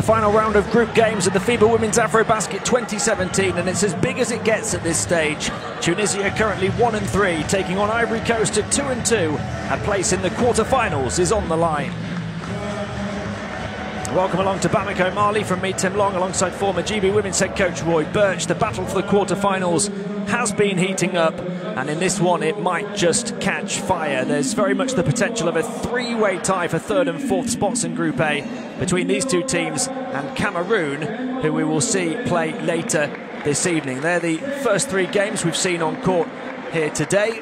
final round of group games of the FIBA Women's AfroBasket 2017, and it's as big as it gets at this stage. Tunisia currently 1-3, taking on Ivory Coast at 2-2. A place in the quarter-finals is on the line. Welcome along to Bamako, Mali from me, Tim Long, alongside former GB Women's head coach Roy Birch. The battle for the quarter-finals has been heating up, and in this one it might just catch fire. There's very much the potential of a three-way tie for third and fourth spots in Group A between these two teams and Cameroon, who we will see play later this evening. They're the first three games we've seen on court here today.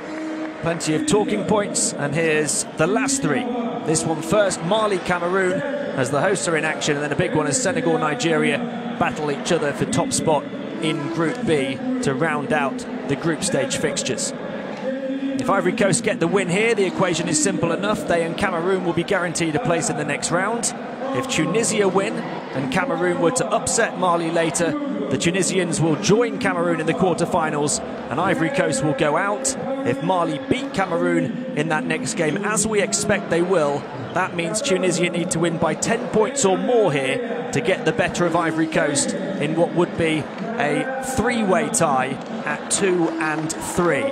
Plenty of talking points, and here's the last three. This one first, Mali-Cameroon, as the hosts are in action, and then a big one as Senegal-Nigeria battle each other for top spot in Group B to round out the group stage fixtures. If Ivory Coast get the win here, the equation is simple enough. They and Cameroon will be guaranteed a place in the next round. If Tunisia win and Cameroon were to upset Mali later, the Tunisians will join Cameroon in the quarterfinals and Ivory Coast will go out. If Mali beat Cameroon in that next game, as we expect they will, that means Tunisia need to win by 10 points or more here to get the better of Ivory Coast in what would be a three-way tie at 2 and 3.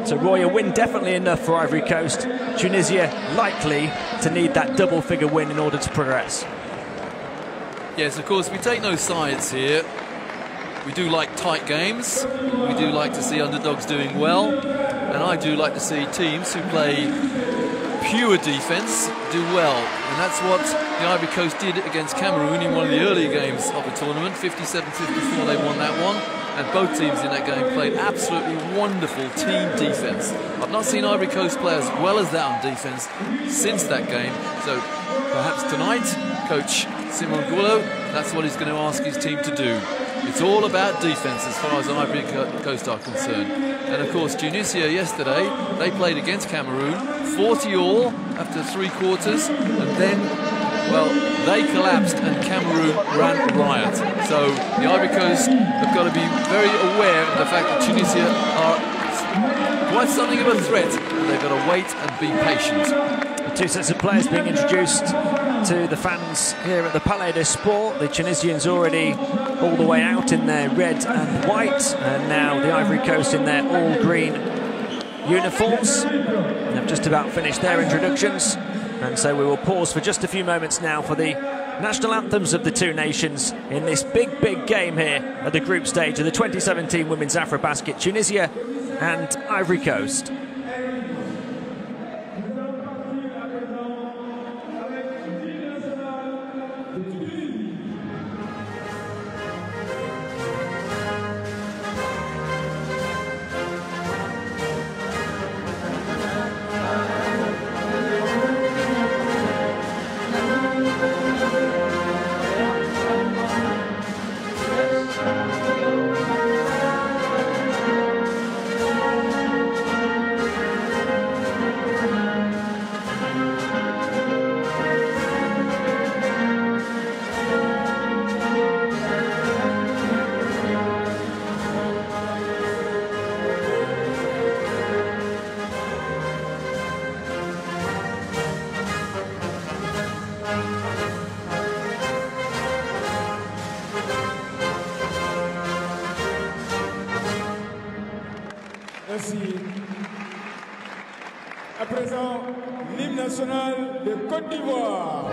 So Roy, a win definitely enough for Ivory Coast. Tunisia likely to need that double-figure win in order to progress. Yes, of course, we take no sides here. We do like tight games. We do like to see underdogs doing well. And I do like to see teams who play pure defence do well. And that's what the Ivory Coast did against Cameroon in one of the earlier games of the tournament. 57-54, they won that one. And both teams in that game played absolutely wonderful team defence. I've not seen Ivory Coast play as well as that on defence since that game. So perhaps tonight, Coach Simon Goulot, that's what he's going to ask his team to do. It's all about defence as far as Ivory Coast are concerned. And of course, Tunisia yesterday, they played against Cameroon, 40-all after 3 quarters, and then, well, they collapsed and Cameroon ran riot. So the Ivory Coast have got to be very aware of the fact that Tunisia are quite something of a threat. They've got to wait and be patient. The two sets of players being introduced to the fans here at the Palais des Sports. The Tunisians already all the way out in their red and white, and now the Ivory Coast in their all-green uniforms. They've just about finished their introductions, and so we will pause for just a few moments now for the national anthems of the two nations in this big game here at the group stage of the 2017 Women's AfroBasket, Tunisia and Ivory Coast. Merci. À présent, l'hymne national de Côte d'Ivoire.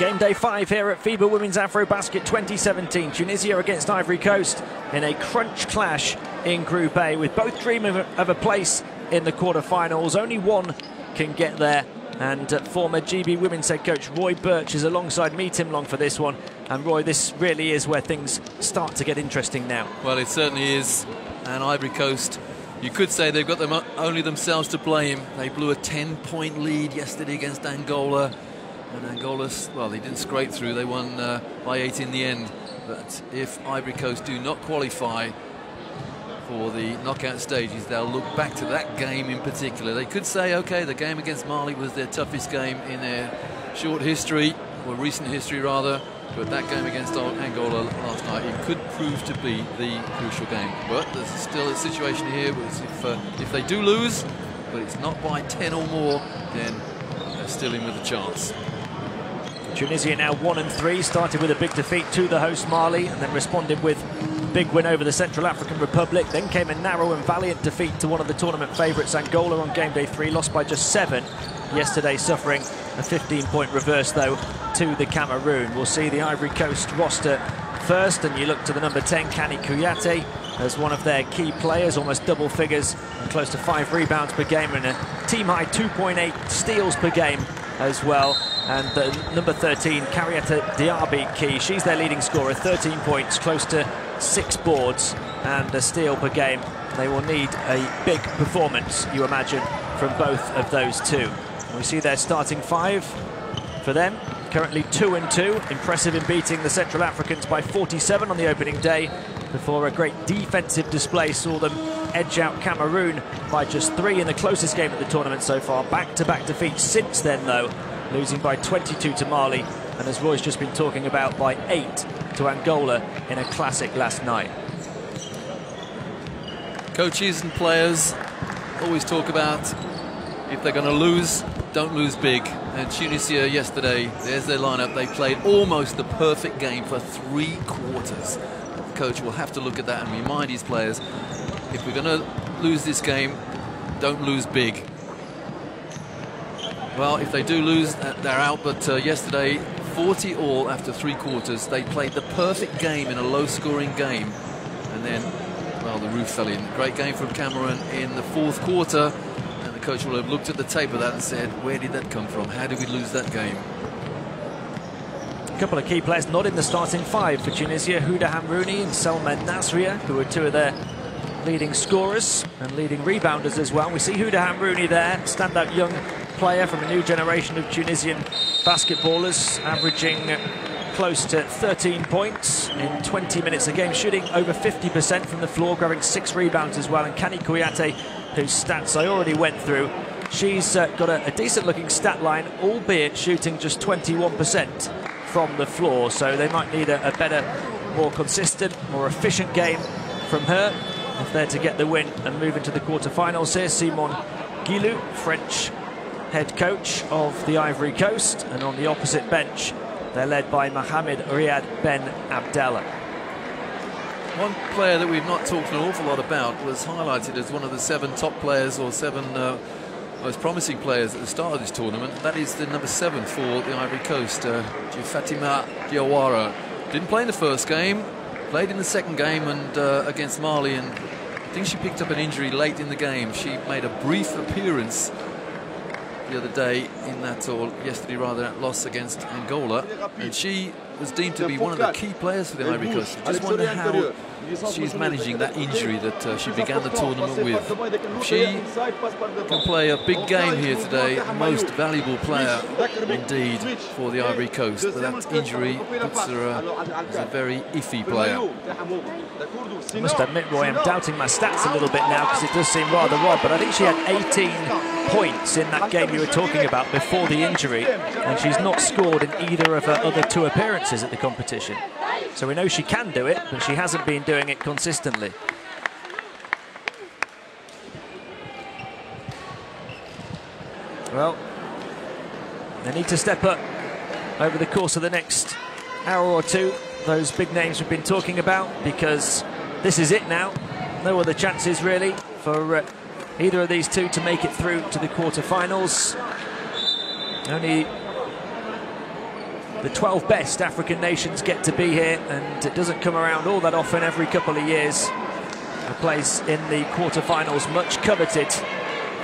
game day 5 here at FIBA Women's AfroBasket 2017. Tunisia against Ivory Coast in a crunch clash in Group A, with both dreaming of a place in the quarter-finals. Only one can get there, and former GB Women's head coach Roy Birch is alongside me, Tim Long, for this one. And Roy, this really is where things start to get interesting now. Well, it certainly is. And Ivory Coast, you could say they've got only themselves to blame. They blew a 10-point lead yesterday against Angola. And Angola, well, they didn't scrape through. They won by 8 in the end. But if Ivory Coast do not qualify for the knockout stages, they'll look back to that game in particular. They could say, OK, the game against Mali was their toughest game in their short history, or recent history rather. But that game against Angola last night, it could prove to be the crucial game. But there's still a situation here where if they do lose, but it's not by 10 or more, then they're still in with a chance. Tunisia now 1-3, started with a big defeat to the host Mali, and then responded with a big win over the Central African Republic. Then came a narrow and valiant defeat to one of the tournament favourites, Angola, on game day 3, lost by just 7. Yesterday suffering a 15-point reverse, though, to the Cameroon. We'll see the Ivory Coast roster first, and you look to the number 10, Kani Kouyaté, as one of their key players, almost double figures and close to 5 rebounds per game, and a team-high 2.8 steals per game as well. And the number 13, Kariata Diaby key, she's their leading scorer, 13 points, close to 6 boards and a steal per game. They will need a big performance, you imagine, from both of those two. We see their starting 5 for them, currently 2-2, impressive in beating the Central Africans by 47 on the opening day, before a great defensive display saw them edge out Cameroon by just 3 in the closest game of the tournament so far. Back-to-back defeats since then, though, losing by 22 to Mali, and as Roy's just been talking about, by 8 to Angola in a classic last night. Coaches and players always talk about, if they're going to lose, don't lose big. And Tunisia yesterday, there's their lineup. They played almost the perfect game for 3 quarters. The coach will have to look at that and remind his players, if we're going to lose this game, don't lose big. Well, if they do lose, they're out. But yesterday, 40 all after 3 quarters. They played the perfect game in a low-scoring game. And then, well, the roof fell in. Great game from Cameroon in the 4th quarter. And the coach will have looked at the tape of that and said, where did that come from? How did we lose that game? A couple of key players not in the starting 5 for Tunisia, Huda Hamrouni and Selma Nasria, who are 2 of their leading scorers and leading rebounders as well. We see Huda Hamrouni there, standout young player from a new generation of Tunisian basketballers, averaging close to 13 points in 20 minutes a game, shooting over 50% from the floor, grabbing 6 rebounds as well. And Kani Kouyaté, whose stats I already went through, she's got a decent-looking stat line, albeit shooting just 21% from the floor. So they might need a better, more consistent, more efficient game from her if they're to get the win and move into the quarterfinals here. Simon Guilou, French head coach of the Ivory Coast, and on the opposite bench they're led by Mohamed Riyad Ben Abdallah. One player that we've not talked an awful lot about was highlighted as one of the 7 top players, or 7 most promising players at the start of this tournament. That is the number 7 for the Ivory Coast, Fatima Diawara. Didn't play in the first game, played in the second game and against Mali, and I think she picked up an injury late in the game. She made a brief appearance the other day in that, or yesterday rather, that loss against Angola, and she was deemed to be one of the key players for the Ivory Coast. I just wonder how she's managing that injury that she began the tournament with. If she can play a big game here today, most valuable player indeed for the Ivory Coast, but that injury puts her as a very iffy player. I must admit, Roy, I'm doubting my stats a little bit now, because it does seem rather odd, but I think she had 18 points in that game you were talking about before the injury, and she's not scored in either of her other 2 appearances at the competition. So we know she can do it, but she hasn't been doing it consistently. Well, they need to step up over the course of the next hour or 2, those big names we've been talking about, because this is it now. No other chances really for either of these 2 to make it through to the quarterfinals. Only The 12 best African nations get to be here, and it doesn't come around all that often, every couple of years. A place in the quarter-finals, much coveted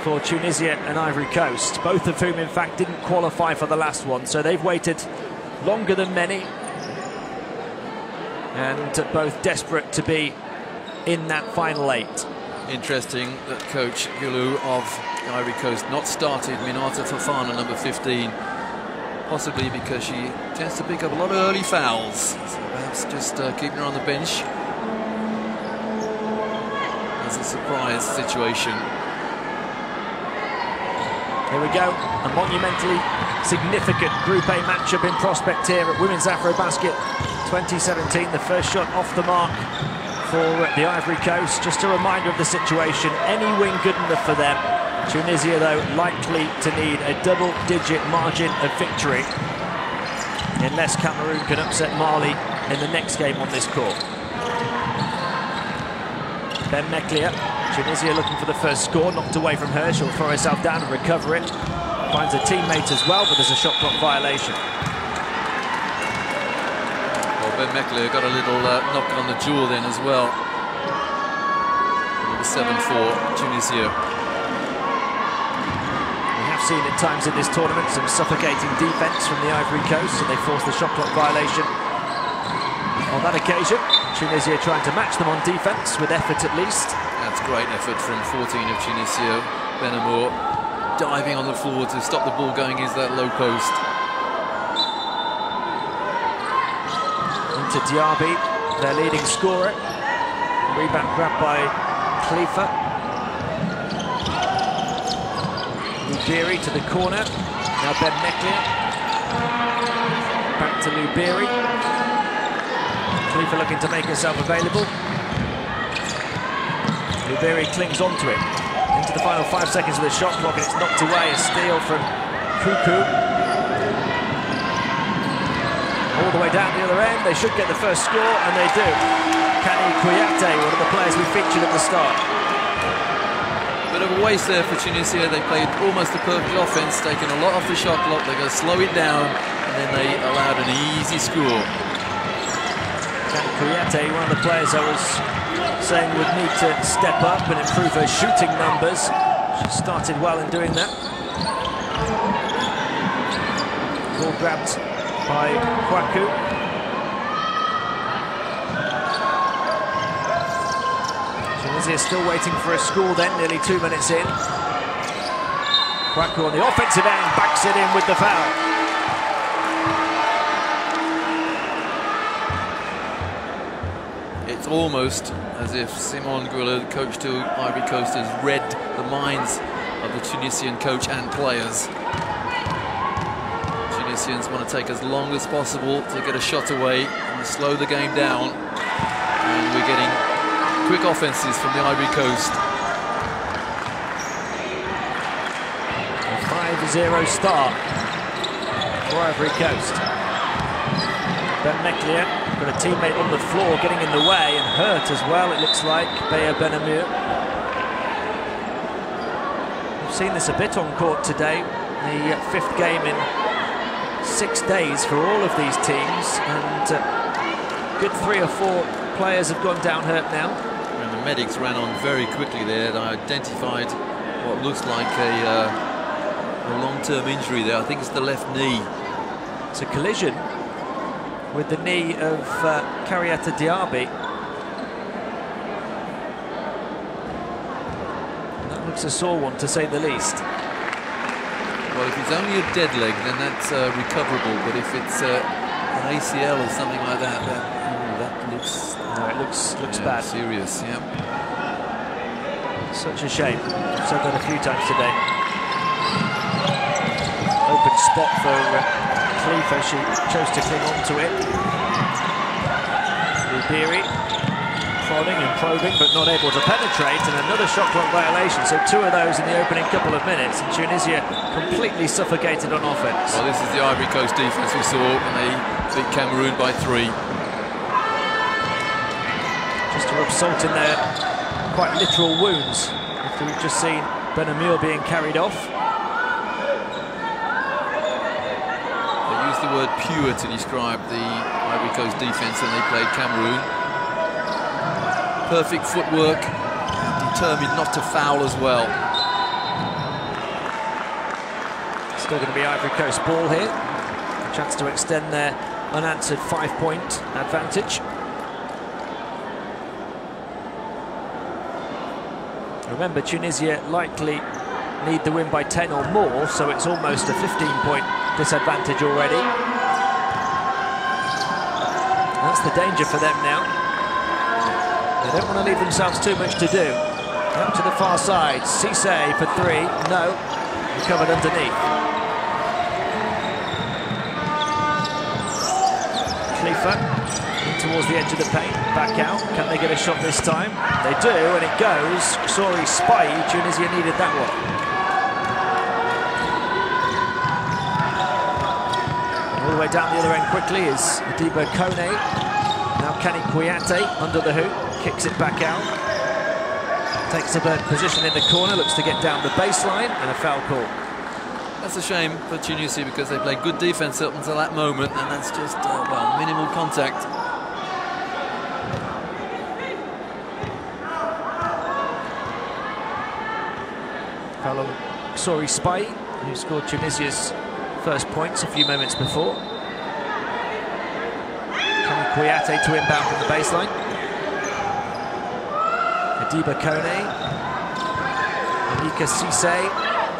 for Tunisia and Ivory Coast, both of whom in fact didn't qualify for the last one, so they've waited longer than many, and both desperate to be in that final 8. Interesting that Coach Gulu of Ivory Coast not started Minata Fofana, number 15, possibly because she tends to pick up a lot of early fouls, so perhaps just keeping her on the bench as a surprise situation. Here we go, a monumentally significant Group A matchup in prospect here at Women's AfroBasket 2017. The first shot off the mark for the Ivory Coast. Just a reminder of the situation, any win good enough for them. Tunisia, though, likely to need a double-digit margin of victory unless Cameroon can upset Mali in the next game on this court. Ben Meklia, Tunisia looking for the first score, knocked away from her. She'll throw herself down and recover it. Finds a teammate as well, but there's a shot clock violation. Well, Ben Meklia got a little knock on the jaw then as well. Number 7 for Tunisia. We have seen at times in this tournament some suffocating defence from the Ivory Coast, and they forced the shot clock violation. On that occasion, Tunisia trying to match them on defence, with effort at least. That's great effort from 14 of Tunisia. Benamour diving on the floor to stop the ball going into that low post. Into Diaby, their leading scorer. Rebound grabbed by Khalifa. Lubiri to the corner. Now Ben Meklia. Back to Lubiri. Khalifa looking to make herself available. Lubiri clings onto it. Into the final 5 seconds of the shot clock, and it's knocked away. A steal from Kuku. All the way down the other end. They should get the first score, and they do. Kani Kouyaté, one of the players we featured at the start. Bit of a waste there for Tunisia. They played almost a perfect offense, taking a lot off the shot clock. They're going to slow it down, and then they allowed an easy score. Kani Kouyaté, one of the players I was saying would need to step up and improve her shooting numbers. She started well in doing that. Ball grabbed by Kwaku. Tunisia still waiting for a score then, nearly 2 minutes in. Kwaku on the offensive end, backs it in with the foul. It's almost as if Simon Goula, the coach to Ivory Coast, has read the minds of the Tunisian coach and players. Tunisians want to take as long as possible to get a shot away and slow the game down. And we're getting quick offenses from the Ivory Coast. A 5-0 start for Ivory Coast. Ben Meklia got a teammate on the floor getting in the way and hurt as well, it looks like, Beya Benamour. We've seen this a bit on court today, the 5th game in 6 days for all of these teams, and good 3 or 4 players have gone down hurt now. And the medics ran on very quickly there. They identified what looks like a long-term injury there. I think it's the left knee. It's a collision with the knee of Kariata Diaby. That looks a sore one, to say the least. Well, if it's only a dead leg, then that's recoverable. But if it's an ACL or something like that, that looks... it looks bad. Serious, yeah. Such a shame. Said that a few times today. Open spot for Khalifa. She chose to cling on to it. Lubiri prodding and probing, but not able to penetrate, and another shot clock violation. So 2 of those in the opening couple of minutes, and Tunisia completely suffocated on offense. Well, this is the Ivory Coast defense we saw when they beat Cameroon by 3. Just to rub salt in their quite literal wounds, after we've just seen Benamour being carried off. They used the word pure to describe the Ivory Coast defence when they played Cameroon. Perfect footwork, determined not to foul as well. Still going to be Ivory Coast ball here. A chance to extend their unanswered 5-point advantage. Remember, Tunisia likely need the win by 10 or more, so it's almost a 15-point disadvantage already. That's the danger for them now. They don't want to leave themselves too much to do. Out to the far side, Cisse for 3, no, covered underneath. Khalifa towards the edge of the paint, back out. Can they get a shot this time? They do, and it goes. Sorry, Spy. Tunisia needed that one. All the way down the other end quickly is Cote. Now Kani Kouyaté under the hoop, kicks it back out. Takes up a position in the corner, looks to get down the baseline, and a foul call. That's a shame for Tunisia because they played good defence up until that moment, and that's just, well, minimal contact. Foul on Sorry Spy, who scored Tunisia's first points a few moments before. Kani Kouyaté to inbound from the baseline. Cote, Anika Cisse.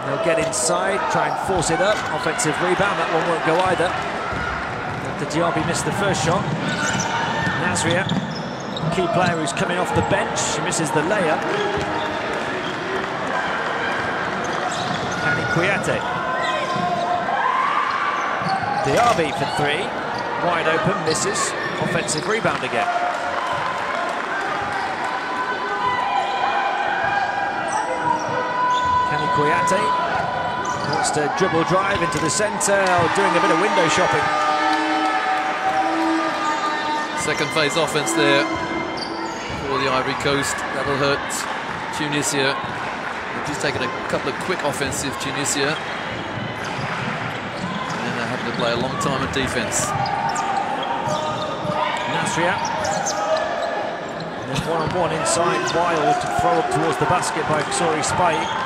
They'll get inside, try and force it up. Offensive rebound, that one won't go either. After Diaby missed the first shot. Nasria, key player who's coming off the bench. She misses the layup. Kani Kouyaté. Diaby for 3. Wide open, misses. Offensive rebound again. Kani Kouyaté wants to dribble drive into the centre, doing a bit of window shopping. Second phase offense there for the Ivory Coast. That'll hurt Tunisia. They've just taken a couple of quick offensive, Tunisia. And they're having to play a long time of defence. Nasria. And then one-on-one inside, Wild to throw up towards the basket by Sorry Spike.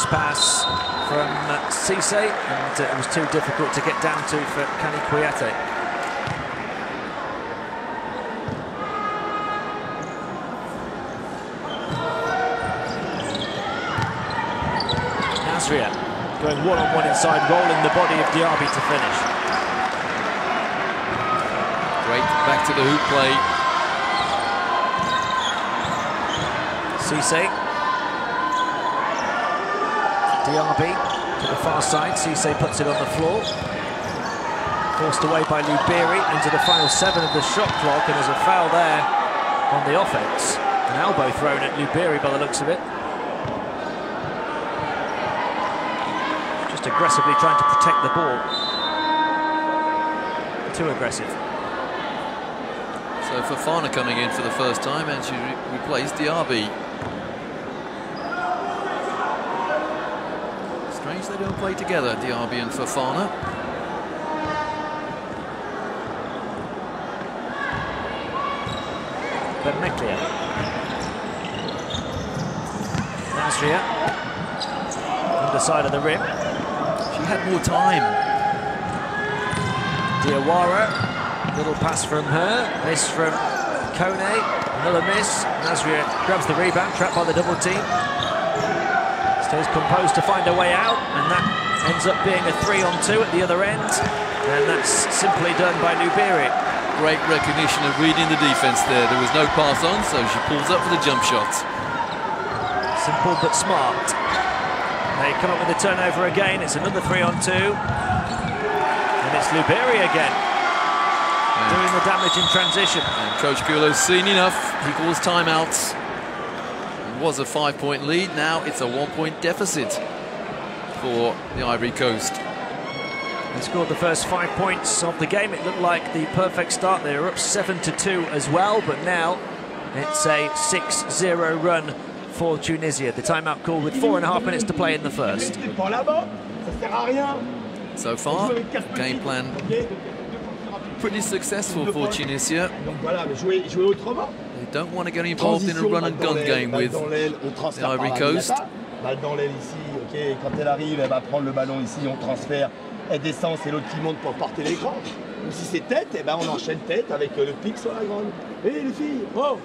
Pass from Cisse, and it was too difficult to get down to for Kani Kouyaté. Nasria going one-on-one inside, rolling the body of Diaby to finish. Great back to the hoop play. Cisse. Diaby to the far side, Cisse puts it on the floor. Forced away by Lubiri into the final 7 of the shot clock, and there's a foul there on the offense. An elbow thrown at Lubiri by the looks of it. Just aggressively trying to protect the ball. Too aggressive. So Fofana coming in for the first time, and she replaced Diaby. Strange they don't play together, Diaby and Fofana. Bermeklia. Nasria. Underside of the rim. She had more time. Diawara. Little pass from her. Miss from Cote. Another miss. Nasria grabs the rebound, trapped by the double team. Stays composed to find a way out, and that ends up being a 3-on-2 at the other end, and that's simply done by Lubiri. Great recognition of reading the defence there. There was no pass on, so she pulls up for the jump shot. Simple but smart. They come up with a turnover again. It's another 3-on-2, and it's Lubiri again doing the damage in transition. And Coach Gulo's seen enough. He calls timeouts. Was a 5-point lead, now it's a 1-point deficit for the Ivory Coast. They scored the first 5 points of the game. It looked like the perfect start. They were up 7-2 as well, but now it's a 6-0 run for Tunisia. The timeout called with 4.5 minutes to play in the first. So far, game plan pretty successful for Tunisia. They don't want to get involved in a run-and-gun game with the Ivory Coast. Balle dans l'aile ici, ok. Quand elle arrive, elle va prendre le ballon ici, on transfère, elle descend, c'est l'autre qui monte pour porter l'écran. Ou si c'est tête, eh ben on enchaîne tête avec le pic sur la grande. Hé les filles, oh,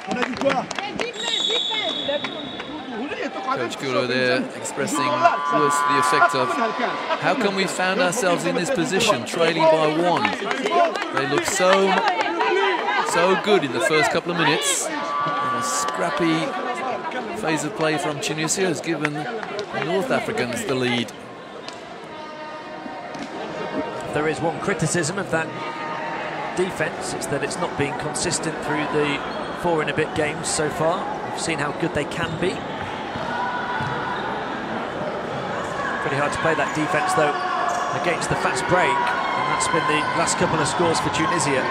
on a dit quoi? Coach Gulo there expressing the effect of how come we found ourselves in this position, trailing by 1. They look so good in the first couple of minutes. And a scrappy phase of play from Tunisia has given the North Africans the lead. There is one criticism of that defence, it's that it's not been consistent through the 4 and a bit games so far. We've seen how good they can be. Pretty hard to play that defence though against the fast break, and that's been the last couple of scores for Tunisia.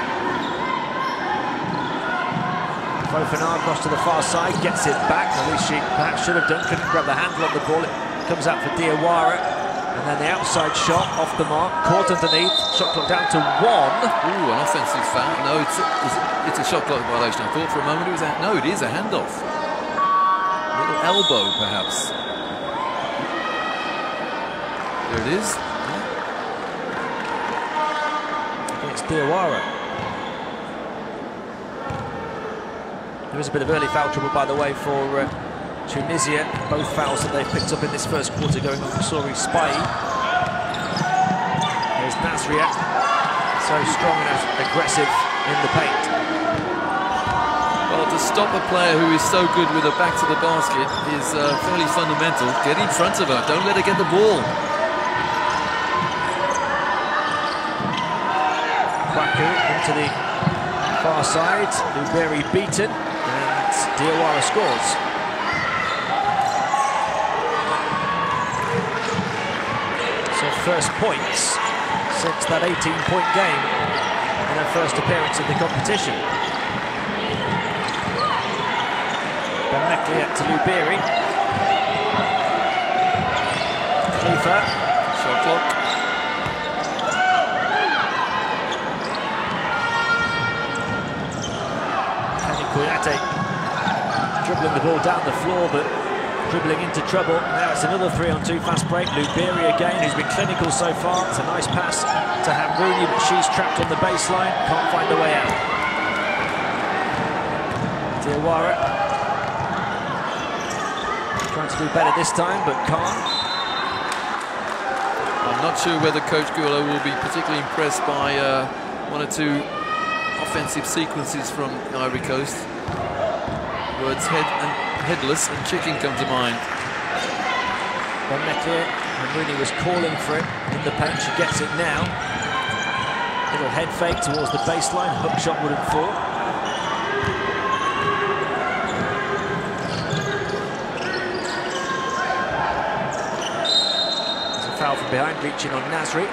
Fofana across to the far side, gets it back, at least she perhaps should have done, couldn't grab the handle on the ball, it comes out for Diawara, and then the outside shot off the mark, caught underneath, shot clock down to 1. Ooh, an offensive foul. No, it's a shot clock violation. I thought for a moment it was a, no, it is a handoff. A little elbow, perhaps. There it is. Against Diawara. There is a bit of early foul trouble, by the way, for Tunisia. Both fouls that they've picked up in this first quarter going on Sori Spy. There's Nasria, so strong and aggressive in the paint. Well, to stop a player who is so good with her back to the basket is fairly fundamental. Get in front of her, don't let her get the ball. Kwaku into the far side, Luberi beaten, and Diawara scores. So first points since that 18-point game in her first appearance in the competition. Bamekliat to Luberi. Khalifa, Shot clock. Kouyate dribbling the ball down the floor, but dribbling into trouble. Now it's another 3-on-2 fast break. Luberi again, who's been clinical so far. It's a nice pass to Hamrouni, but she's trapped on the baseline, can't find a way out. Diawara trying to do better this time, but can't. I'm not sure whether Coach Gulo will be particularly impressed by 1 or 2 offensive sequences from the Ivory Coast. Words head and headless and chicken come to mind. Hamrouni was calling for it in the paint. She gets it now. Little head fake towards the baseline. Hook shot wouldn't fall. There's a foul from behind, reaching on Nasri.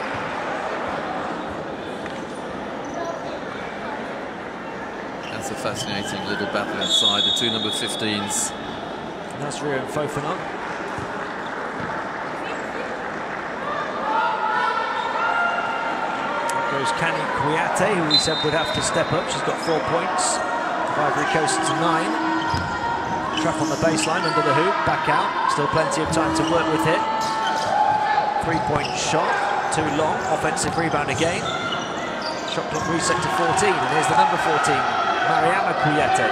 That's a fascinating little battle inside the 2 number 15s. Nasri and Fofana. Goes Kani Kouyate, who we said would have to step up. She's got 4 points. Ivory Coast to 9. Trap on the baseline, under the hoop, back out. Still plenty of time to work with it. 3-point shot, too long. Offensive rebound again. Shot clock reset to 14, and here's the number 14. Mariama Kouyate.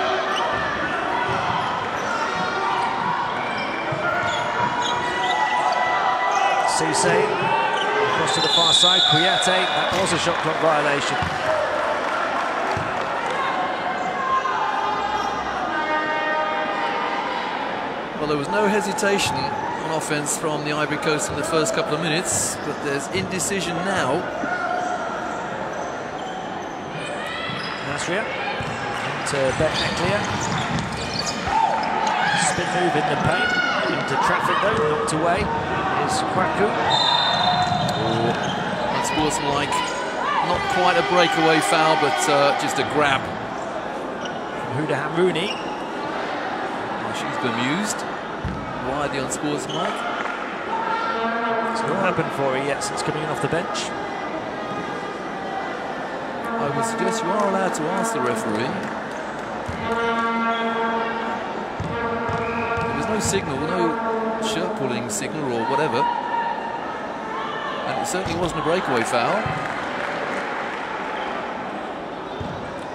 Cisse across to the far side. Kouyate, that was a shot clock violation. Well, there was no hesitation on offense from the Ivory Coast in the first couple of minutes, but there's indecision now. Nasria to Bamekliat. Spin move in the paint. Into traffic though, knocked away. Is Kwaku. Unsportsmanlike. Not quite a breakaway foul, but just a grab. Huda Hamrouni. She's bemused. Why the unsportsmanlike? It's not happened for her yet since coming off the bench. I would suggest you are allowed to ask the referee. There was no signal, no shirt pulling signal or whatever. And it certainly wasn't a breakaway foul.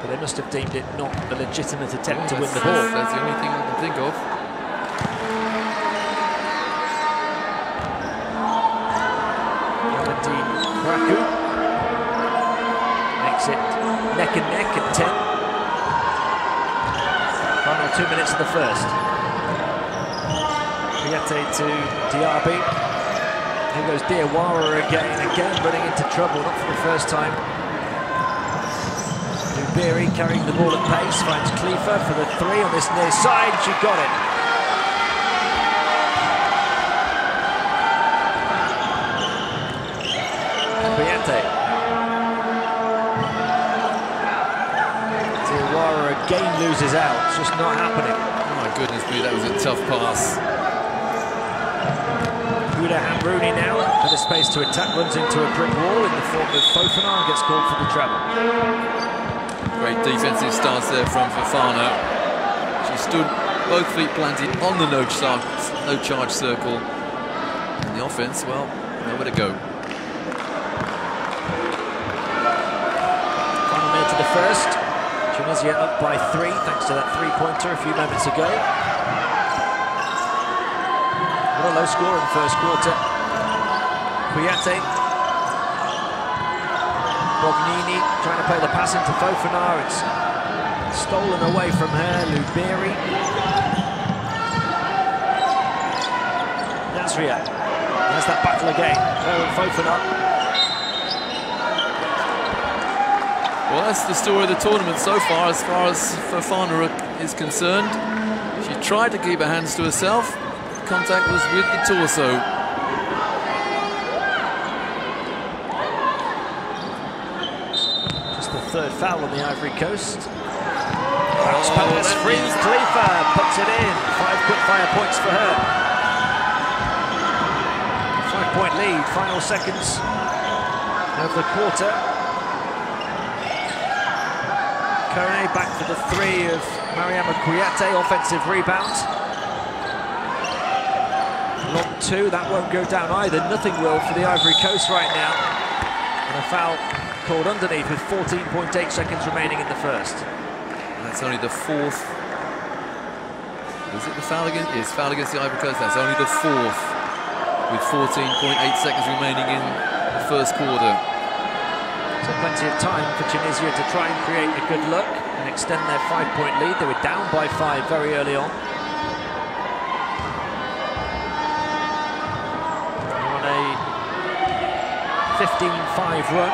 But they must have deemed it not a legitimate attempt to win the ball. That's the only thing I can think of. Kraku makes it neck and neck at 10. Final 2 minutes of the first. Piete to Diaby. Here goes Diawara again running into trouble, not for the first time. Lubiri carrying the ball at pace, finds Khalifa for the 3 on this near side. She got it. Piete. Diawara again loses out. It's just not happening. Oh my goodness me, that was a tough pass. Huda Hamrouni now, for the space to attack, runs into a brick wall in the form of Fofana and gets called for the travel. Great defensive stance there from Fofana. She stood both feet planted on the no charge circle. And the offense, well, nowhere to go. Final minute of the first. Tunisia up by 3 thanks to that 3-pointer a few moments ago. What a low score in the first quarter. Piete. Bognini trying to play the pass into Fofana. It's stolen away from her. Lubiri. Nasria. There's that battle again. Fofana. Well, that's the story of the tournament so far as Fofana is concerned. She tried to keep her hands to herself. Contact was with the torso. Just the 3rd foul on the Ivory Coast. Bounce pass, free. Khalifa puts it in. 5 quick fire points for her. 5-point lead. Final seconds of the quarter. Cote back for the 3 of Mariama Kouyaté. Offensive rebound. Long 2, that won't go down either. Nothing will for the Ivory Coast right now. And a foul called underneath with 14.8 seconds remaining in the first. That's only the 4th. Is it the foul against? Yes, foul against the Ivory Coast. That's only the 4th with 14.8 seconds remaining in the first quarter. So plenty of time for Tunisia to try and create a good look and extend their 5-point lead. They were down by 5 very early on. 15-5 run.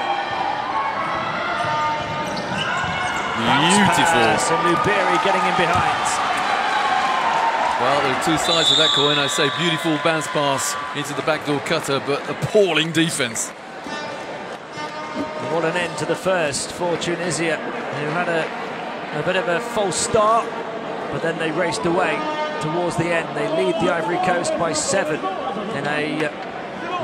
Beautiful. And Lubiri getting in behind. Well, there are 2 sides of that coin. I say beautiful bounce pass into the backdoor cutter, but appalling defense. What an end to the first for Tunisia, who had a bit of a false start, but then they raced away towards the end. They lead the Ivory Coast by 7 in a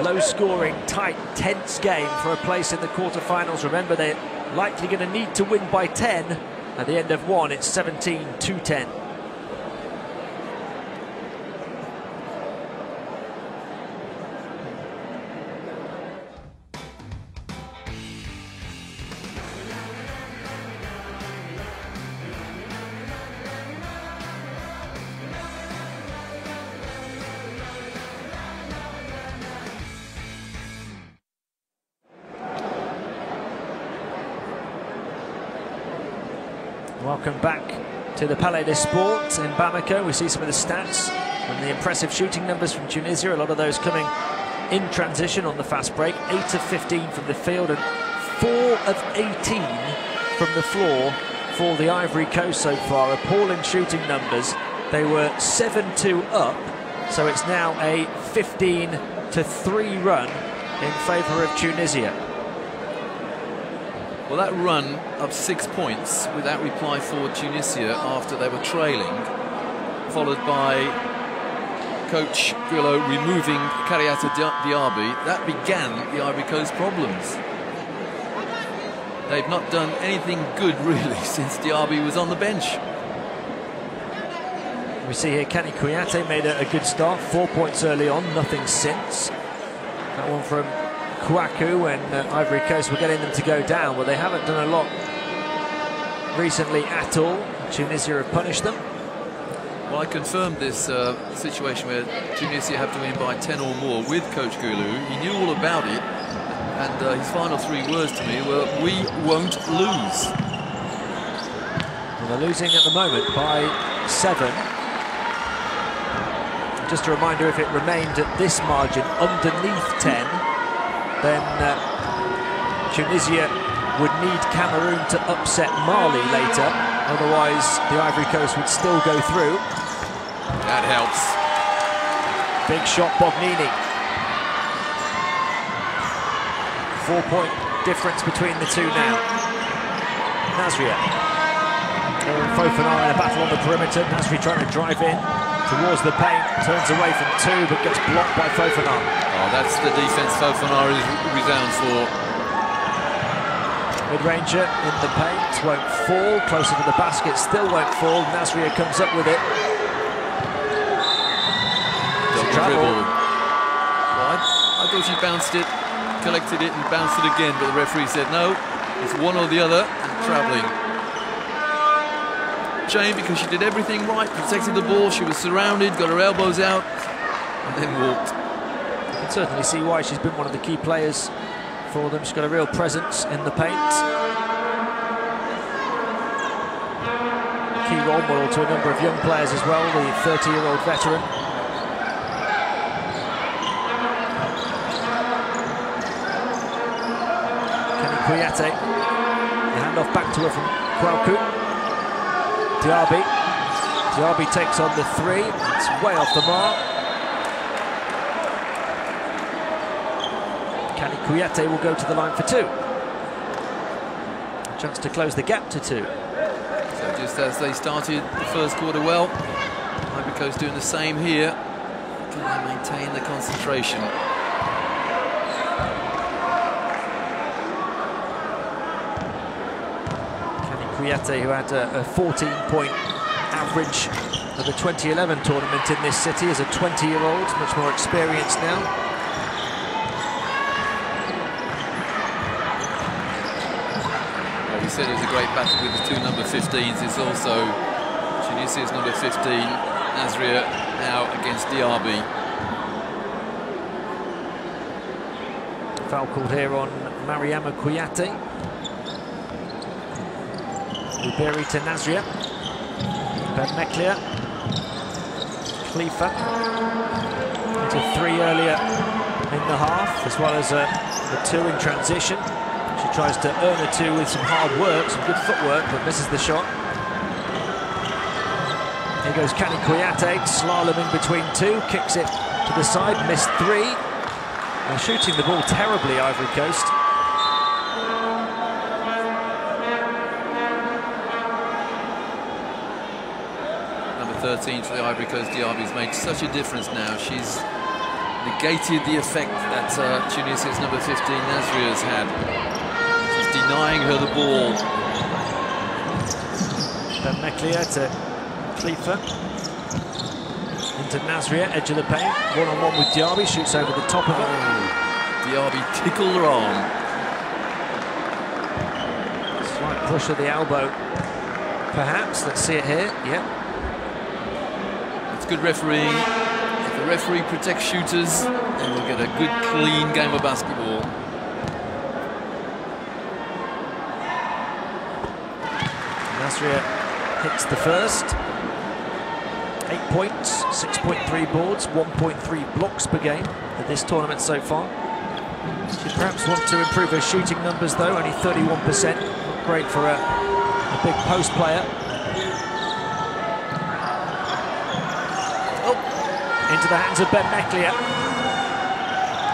low-scoring, tight, tense game for a place in the quarterfinals. Remember, they're likely going to need to win by 10. At the end of 1, it's 17-10. Welcome back to the Palais des Sports in Bamako. We see some of the stats and the impressive shooting numbers from Tunisia. A lot of those coming in transition on the fast break. 8 of 15 from the field and 4 of 18 from the floor for the Ivory Coast so far. Appalling shooting numbers. They were 7-2 up, so it's now a 15-3 run in favour of Tunisia. Well, that run up 6 points without reply for Tunisia after they were trailing followed by Coach Grillo removing Kariata Diaby. That began the Ivory Coast problems. They've not done anything good, really, since Diaby was on the bench. We see here Kenny Kouyaté made a good start, 4 points early on, nothing since. That one from Kouakou when Ivory Coast were getting them to go down, but they haven't done a lot recently at all. Tunisia have punished them. Well, I confirmed this situation where Tunisia have to win by 10 or more with Coach Goulou. He knew all about it, and his final 3 words to me were, "We won't lose." Well, they're losing at the moment by 7. Just a reminder, if it remained at this margin underneath 10, then Tunisia would need Cameroon to upset Mali later. Otherwise, the Ivory Coast would still go through. That helps. Big shot, Bognini. 4-point difference between the two now. Nasria. Fofana in a battle on the perimeter. Nasri trying to drive in towards the paint. Turns away from 2, but gets blocked by Fofana. Oh, that's the defense Fofana is renowned for. Mid-ranger in the paint, won't fall, closer to the basket, still won't fall. Nasria comes up with it. Double dribble. Well, I thought she bounced it, collected it and bounced it again, but the referee said no, it's one or the other, and travelling. Shame, because she did everything right, protected the ball, she was surrounded, got her elbows out, and then walked. You can certainly see why she's been one of the key players for them. She's got a real presence in the paint. Key role model to a number of young players as well, the 30-year-old veteran. Kenny Kouyaté. The handoff back to her from Kouakou. Diaby takes on the 3. It's way off the mark. Kenny Kouyaté will go to the line for 2. A chance to close the gap to 2. So just as they started the first quarter well, Ivory Coast doing the same here. Can they maintain the concentration? Kenny Kouyaté, who had a 14-point average at the 2011 tournament in this city, as a 20-year-old, much more experienced now. We said it was a great battle with the 2 number 15s. It's also Tunisia's number 15, Nasria, now against Diaby. Foul called here on Mariama Kouyaté. Ribéry to Nasria. Ben Meklia. Khalifa. Into 3 earlier in the half, as well as the 2 in transition. She tries to earn a 2 with some hard work, some good footwork, but misses the shot. Here goes Kenny Kouyaté, slalom in between 2, kicks it to the side, missed 3. They're shooting the ball terribly, Ivory Coast. Number 13 for the Ivory Coast, Diaby's made such a difference now. She's negated the effect that Tunisia's number 15, Nasria's had. Denying her the ball. Ben Meklia to Khalifa. Into Nasria, edge of the paint. One-on-one with Diaby, shoots over the top of it. Diaby tickled her arm. Slight push of the elbow, perhaps. Let's see it here. Yep. It's good refereeing. If the referee protects shooters, then we'll get a good, clean game of basketball. Nasria hits the first. 8 points, 6.3 boards, 1.3 blocks per game at this tournament so far. She perhaps wants to improve her shooting numbers though, only 31%. Not great for a big post player. Oh, into the hands of Ben Meklia.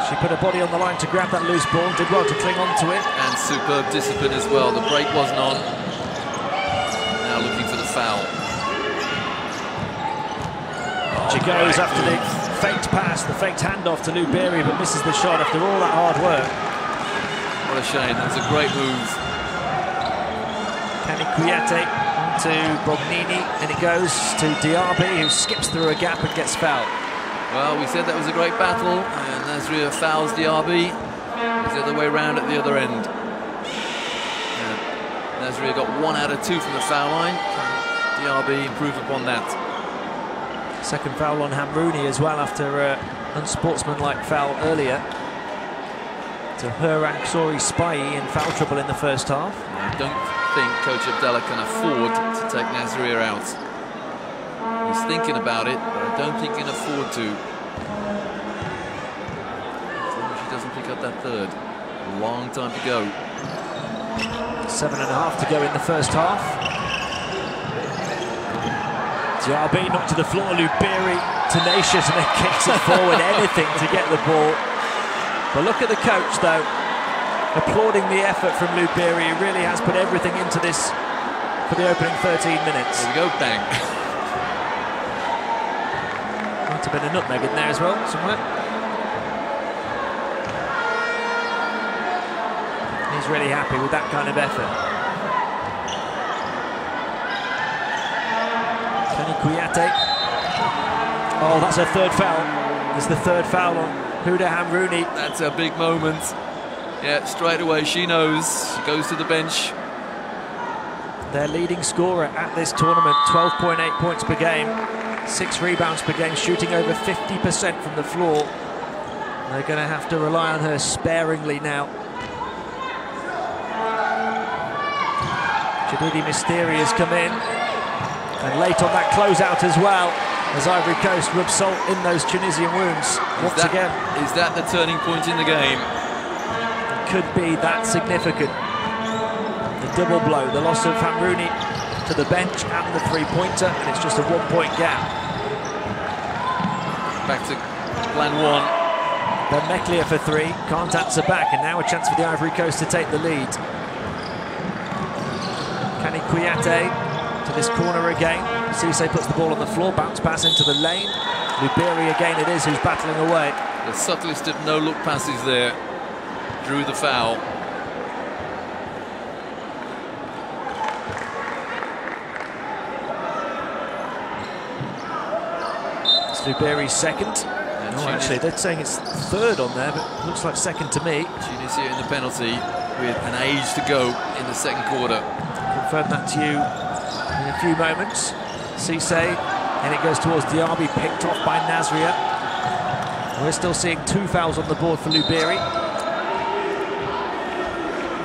She put her body on the line to grab that loose ball, did well to cling on to it. And superb discipline as well. The break wasn't on. Now looking for the foul. She goes after the faked pass, the faked handoff to Lou Berry, but misses the shot after all that hard work. What a shame, that was a great move. Kenny Kouyaté to Bognini, and it goes to Diaby, who skips through a gap and gets fouled. Well, we said that was a great battle, and Nasria fouls Diaby. It's the other way around at the other end. Nasria got 1 out of 2 from the foul line. Diaby improved upon that. Second foul on Hamrouni as well after an unsportsmanlike foul earlier to Hurang Sori Spy in foul trouble in the first half. I don't think Coach Abdallah can afford to take Nasria out. He's thinking about it, but I don't think he can afford to. As long as she doesn't pick up that third. A long time to go. 7.5 to go in the first half. Diaby knocked to the floor, Lou Berry tenacious and then kicks it forward, anything to get the ball. But look at the coach though, applauding the effort from Lou Berry. He really has put everything into this for the opening 13 minutes. There we go, bang. Might have been a nutmeg in there as well, somewhere. He's really happy with that kind of effort. Kenny Kouyaté. Oh, that's a third foul. It's the third foul on Huda Hamrouni. That's a big moment. Yeah, straight away she knows. She goes to the bench. Their leading scorer at this tournament, 12.8 points per game, 6 rebounds per game, shooting over 50% from the floor. They're going to have to rely on her sparingly now. Jabidi Mysteri has come in, and late on that closeout as well, as Ivory Coast rubs salt in those Tunisian wounds once again. Is that the turning point in the game? It could be that significant. The double blow, the loss of Hamrouni to the bench and the three-pointer, and it's just a 1-point gap. Back to plan 1. Ben Meklia for 3, can't answer back, and now a chance for the Ivory Coast to take the lead. Kenny Kouyaté to this corner again. Cisse puts the ball on the floor, bounce pass into the lane. Lou Berry again it is who's battling away. The subtlest of no-look passes there. Drew the foul. It's Lou Berry's second. Oh, actually, they're saying it's third on there, but it looks like second to me. Tunisia in the penalty with an age to go in the second quarter. Confirm that to you in a few moments. Cisse, and it goes towards Diaby, picked off by Nasria. We're still seeing 2 fouls on the board for Lou Berry.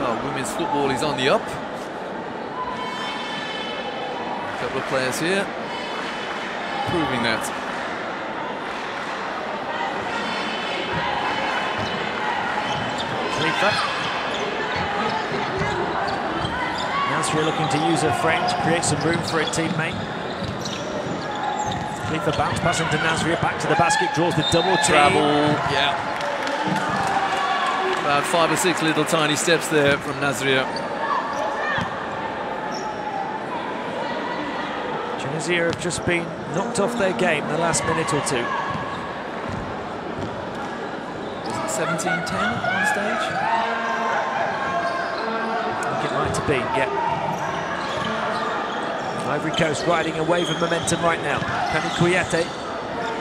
Well, women's football is on the up. A couple of players here proving that. Nasria looking to use her frame to create some room for a teammate. Khalifa bounce pass into Nasria, back to the basket, draws the double team. Travel, yeah. About 5 or 6 little tiny steps there from Nasria. Tunisia have just been knocked off their game the last minute or two. Was it 17-10 on stage? I think it might have been, yeah. Ivory Coast riding a wave of momentum right now. Kenny Kouyaté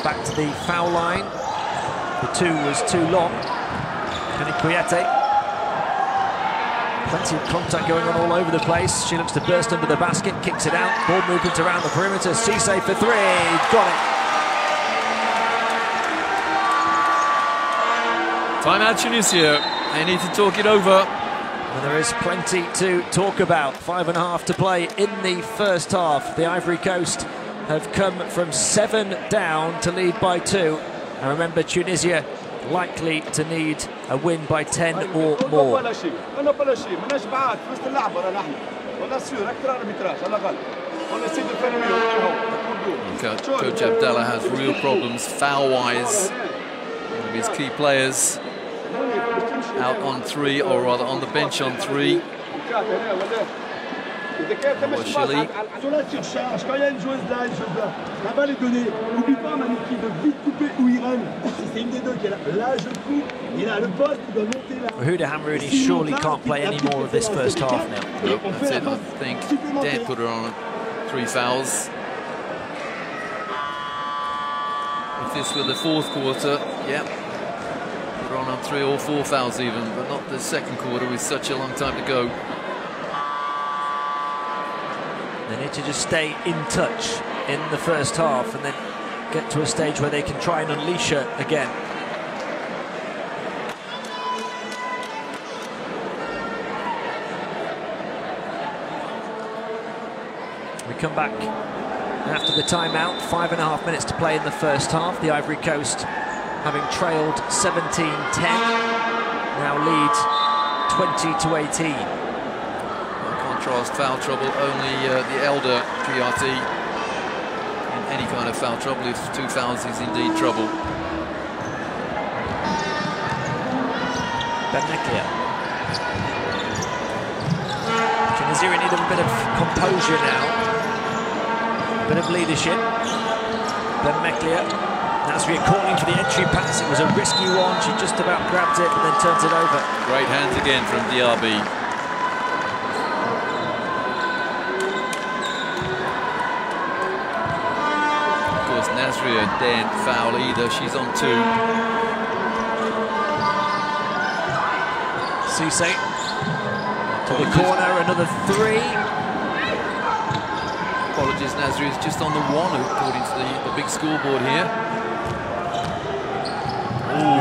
back to the foul line. The 2 was too long. Kenny Kouyaté. Plenty of contact going on all over the place. She looks to burst under the basket, kicks it out. Ball movement around the perimeter. Cisse for 3. Got it. Timeout Tunisia. They need to talk it over. And there is plenty to talk about. 5.5 to play in the first half. The Ivory Coast have come from 7 down to lead by 2. And remember, Tunisia likely to need a win by 10 or more. Coach Abdallah has real problems foul-wise. One of his key players out on 3, or rather on the bench on 3. Chili. Sur la surcharge, quand il y a une joueuse là, la balle est donnée. N'oublie pas, Maniki, de vite couper où il run. Si c'est une des deux qui est là, là je coupe. Et là, le poste, il doit monter là. Huda Hamrouni surely can't play any more of this first half now. Nope, that's it, I think. Dare put her on 3 fouls. If this were the fourth quarter, yeah, put her on 3 or 4 fouls even, but not the second quarter with such a long time to go. They need to just stay in touch in the first half and then get to a stage where they can try and unleash her again. We come back after the timeout, 5.5 minutes to play in the first half. The Ivory Coast, having trailed 17-10, now lead 20-18. Contrast foul trouble, only the elder PRT in any kind of foul trouble. If 2 fouls is indeed trouble. Benmeklia. Tunisia need a bit of composure now, a bit of leadership. Benmeklia, Nasria calling for the entry pass. It was a risky one. She just about grabbed it and then turns it over. Great hands again from DRB. Nasria daren't foul either, she's on 2. Cisse to the corner, another 3. Apologies, Nasria's just on the 1 according to the big scoreboard here.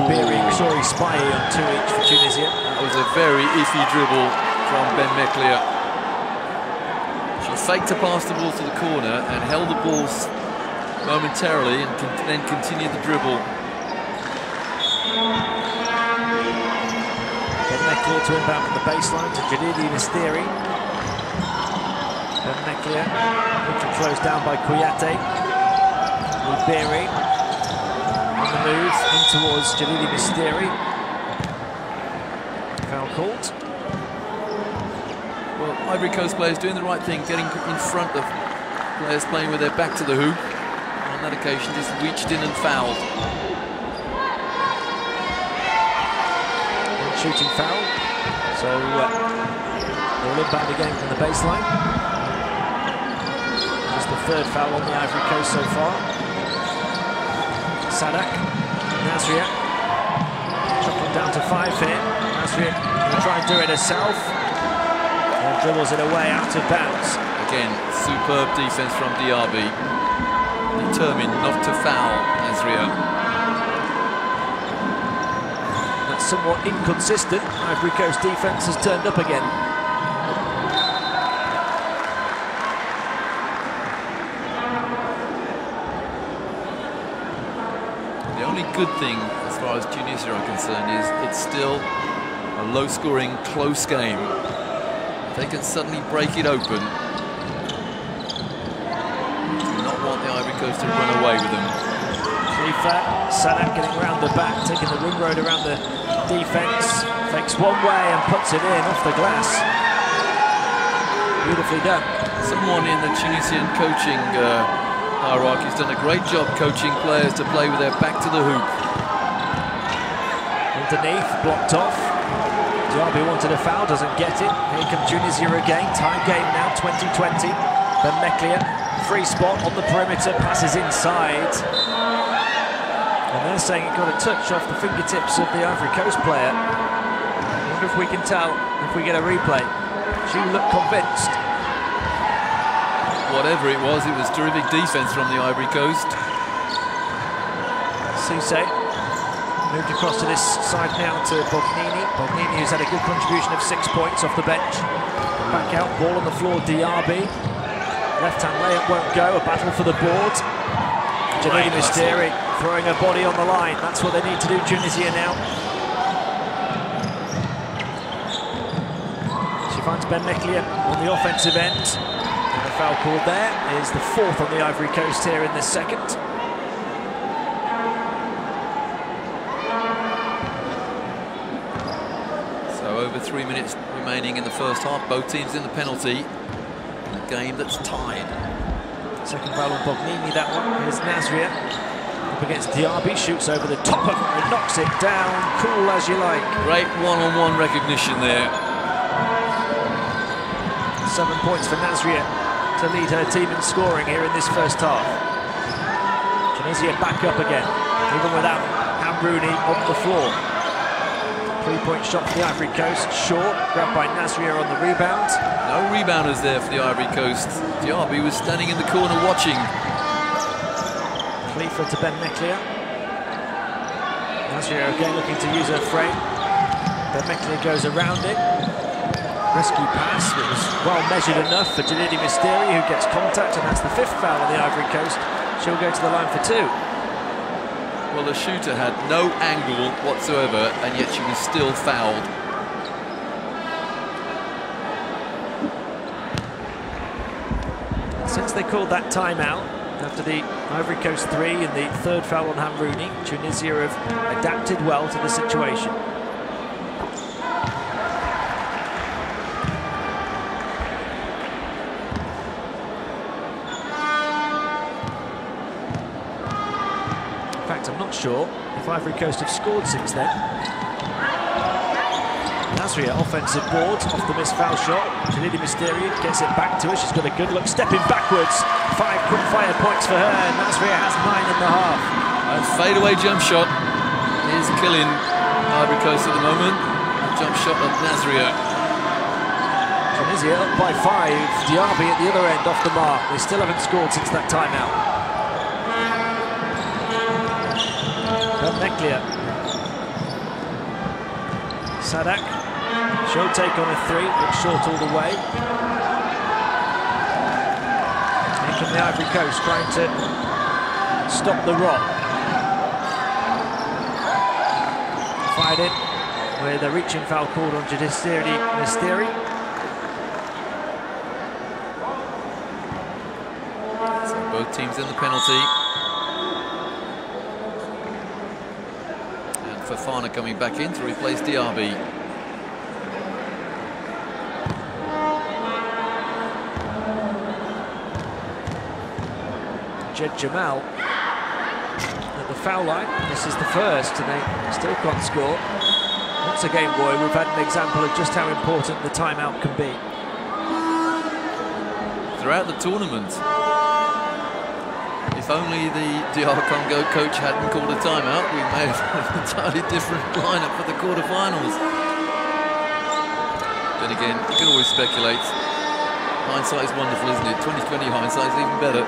Beering, sorry, Spy on 2 each for Tunisia. That was a very iffy dribble from Benmeklia. She faked to pass the ball to the corner and held the ball momentarily and then continued the dribble. Benmeklia to inbound from the baseline to Jadidi Misteri. Benmeklia closed down by Kouyaté. Ribéry on the move in towards Jadidi Misteri. Foul called. Well, Ivory Coast players doing the right thing, getting in front of players playing with their back to the hoop. On that occasion, just reached in and fouled. Shooting foul, so they'll inbound again from the baseline. That's the 3rd foul on the Ivory Coast so far. Sadak, Nasria, dropping down to 5 here. Nasria will try and do it herself, and dribbles it away out of bounds. Again, superb defense from DRB. Determined not to foul Nasria. That's somewhat inconsistent. Ivory Coast defence has turned up again. The only good thing, as far as Tunisia are concerned, is it's still a low-scoring, close game. They can suddenly break it open. The Ivory Coast to run away with them. Sadak getting round the back, taking the ring road around the defence. Fakes one way and puts it in off the glass. Beautifully done. Someone in the Tunisian coaching hierarchy has done a great job coaching players to play with their back to the hoop. Underneath, blocked off. Diaby wanted a foul, doesn't get it. Here comes Tunisia again. Tie game now, 20-20. Benmeklia. Free spot on the perimeter, passes inside. And they're saying it got a touch off the fingertips of the Ivory Coast player. I wonder if we can tell if we get a replay. She looked convinced. Whatever it was terrific defense from the Ivory Coast. Cisse moved across to this side now to Bognini. Bognini, who's had a good contribution of 6 points off the bench. Back out, ball on the floor, Diaby. Left-hand layup won't go, a battle for the board. Jadidi Misteri throwing her body on the line. That's what they need to do, Tunisia now. She finds Benmeklia on the offensive end. And the foul called there is the 4th on the Ivory Coast here in this second. So over 3 minutes remaining in the first half, both teams in the penalty. game that's tied. Second foul on Bognini, that one. Here's Nasria up against Diaby, shoots over the top of her and knocks it down. Cool as you like. Great one-on-one recognition there. 7 points for Nasria to lead her team in scoring here in this first half. Tunisia back up again, even without Hamrouni on the floor. 3-point shot for the Ivory Coast, short, grabbed by Nasria on the rebound. No rebounders there for the Ivory Coast. Diaby was standing in the corner watching. Khalifa to Ben Meklia. Nasria again looking to use her frame. Ben Meklia goes around it. Rescue pass, it was well measured enough for Jalidi Misteri, who gets contact, and that's the 5th foul on the Ivory Coast. She'll go to the line for 2. Well, the shooter had no angle whatsoever, and yet she was still fouled. Since they called that timeout, after the Ivory Coast 3 and the 3rd foul on Hamrouni, Tunisia have adapted well to the situation. In fact, I'm not sure if Ivory Coast have scored since then. Nasria, offensive board off the missed foul shot. Jalidi Misteri gets it back to her. She's got a good look, stepping backwards. 5 quick fire points for her. Nasria has 9.5. A fadeaway jump shot is killing Ivory Coast at the moment. Jump shot of Nasria. Tunisia up by 5. Diaby at the other end off the mark. They still haven't scored since that timeout. Meklia. Sadak. She'll take on a 3, but short all the way. Here come the Ivory Coast trying to stop the rot. Fired in with a reaching foul called on Jalidi Misteri. So both teams in the penalty. Fofana coming back in to replace Diaby. Jed Jamal at the foul line. This is the first, and they still can't score. Once again, boy, we've had an example of just how important the timeout can be. Throughout the tournament, if only the DR Congo coach hadn't called a timeout, we may have had an entirely different lineup for the quarterfinals. Then again, you can always speculate. Hindsight is wonderful, isn't it? 2020 hindsight is even better.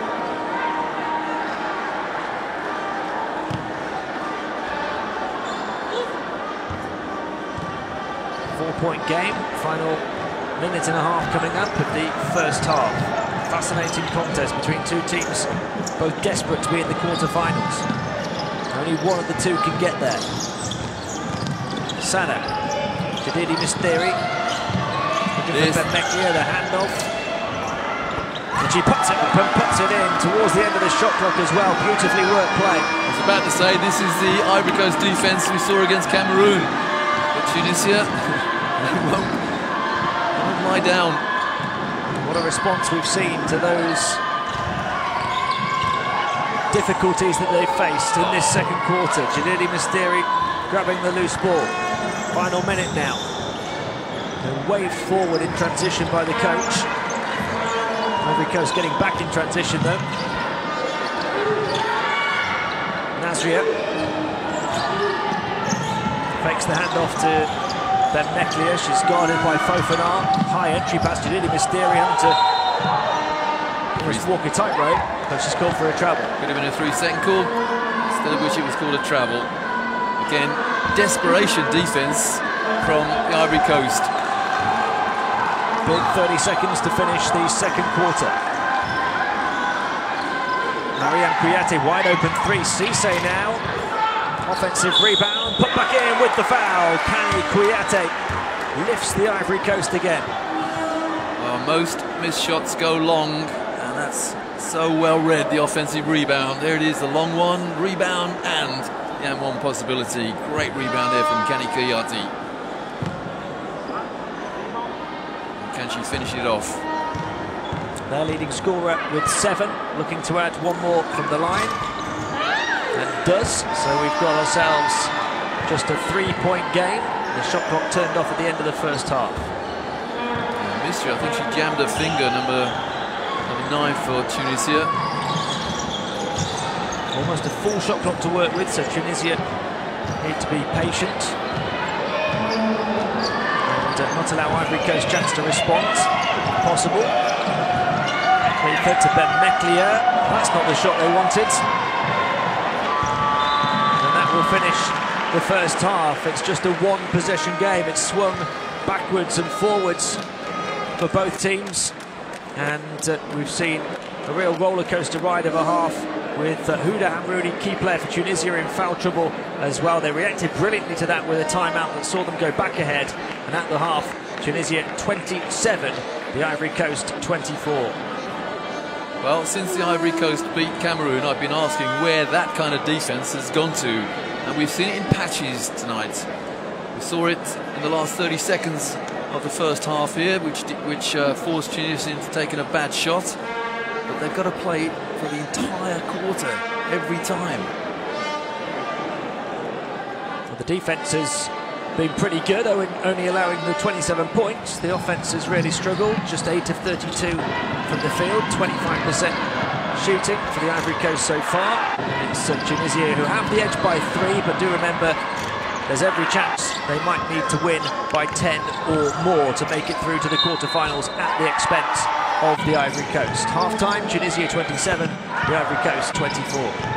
Four-point game, final minute and a half coming up of the first half. Fascinating contest between two teams, both desperate to be in the quarterfinals. Only one of the two can get there. Sana, Jalidi Misteri, looking for Ben Meklia, the handoff. And she puts it up and puts it in towards the end of the shot clock as well. Beautifully worked play. I was about to say, this is the Ivory Coast defense we saw against Cameroon. But Tunisia, they won't lie down. What a response we've seen to those difficulties that they faced in this second quarter. Jalidi Misteri grabbing the loose ball. Final minute now. They're waved forward in transition by the coach. Ivory Coast getting back in transition though. Nasria fakes the handoff to Ben Meklia. She's guarded by Fofana. High entry pass to Jalidi Misteri, having to almost walk a tightrope, but she's called for a travel. Could have been a 3-second call, instead of which it was called a travel. Again, desperation defense from the Ivory Coast. Big 30 seconds to finish the second quarter. Mariam Kouyaté wide open 3. Cisse now. Offensive rebound, put back in with the foul. Kani Kouyaté lifts the Ivory Coast again. Most missed shots go long, and that's so well read, the offensive rebound. There it is, the long one, rebound, and the M1 possibility. Great rebound there from Kani Kouyaté. Can she finish it off? their leading scorer with 7, looking to add one more from the line, and does. So we've got ourselves just a 3-point game. The shot clock turned off at the end of the first half. Mystery, I think she jammed her finger, number 9 for Tunisia. Almost a full shot clock to work with, so Tunisia need to be patient and not allow Ivory Coast chance to respond. Possible. They fed to Ben Meklier. That's not the shot they wanted. And that will finish the first half. It's just a one-possession game. It's swung backwards and forwards for both teams, and we've seen a real roller coaster ride of a half with Huda Hamrouni, key player for Tunisia, in foul trouble as well. They reacted brilliantly to that with a timeout that saw them go back ahead, and at the half Tunisia 27, the Ivory Coast 24. Well, since the Ivory Coast beat Cameroon, I've been asking where that kind of defence has gone to, and we've seen it in patches tonight. We saw it in the last 30 seconds of the first half here, which forced Tunisia into taking a bad shot, but they've got to play for the entire quarter every time. Well, the defence has been pretty good, only allowing the 27 points. The offence has really struggled, just 8 of 32 from the field, 25% shooting for the Ivory Coast so far. It's Tunisia who have the edge by 3, but do remember there's every chance they might need to win by 10 or more to make it through to the quarterfinals at the expense of the Ivory Coast. Half-time, Tunisia 27, the Ivory Coast 24.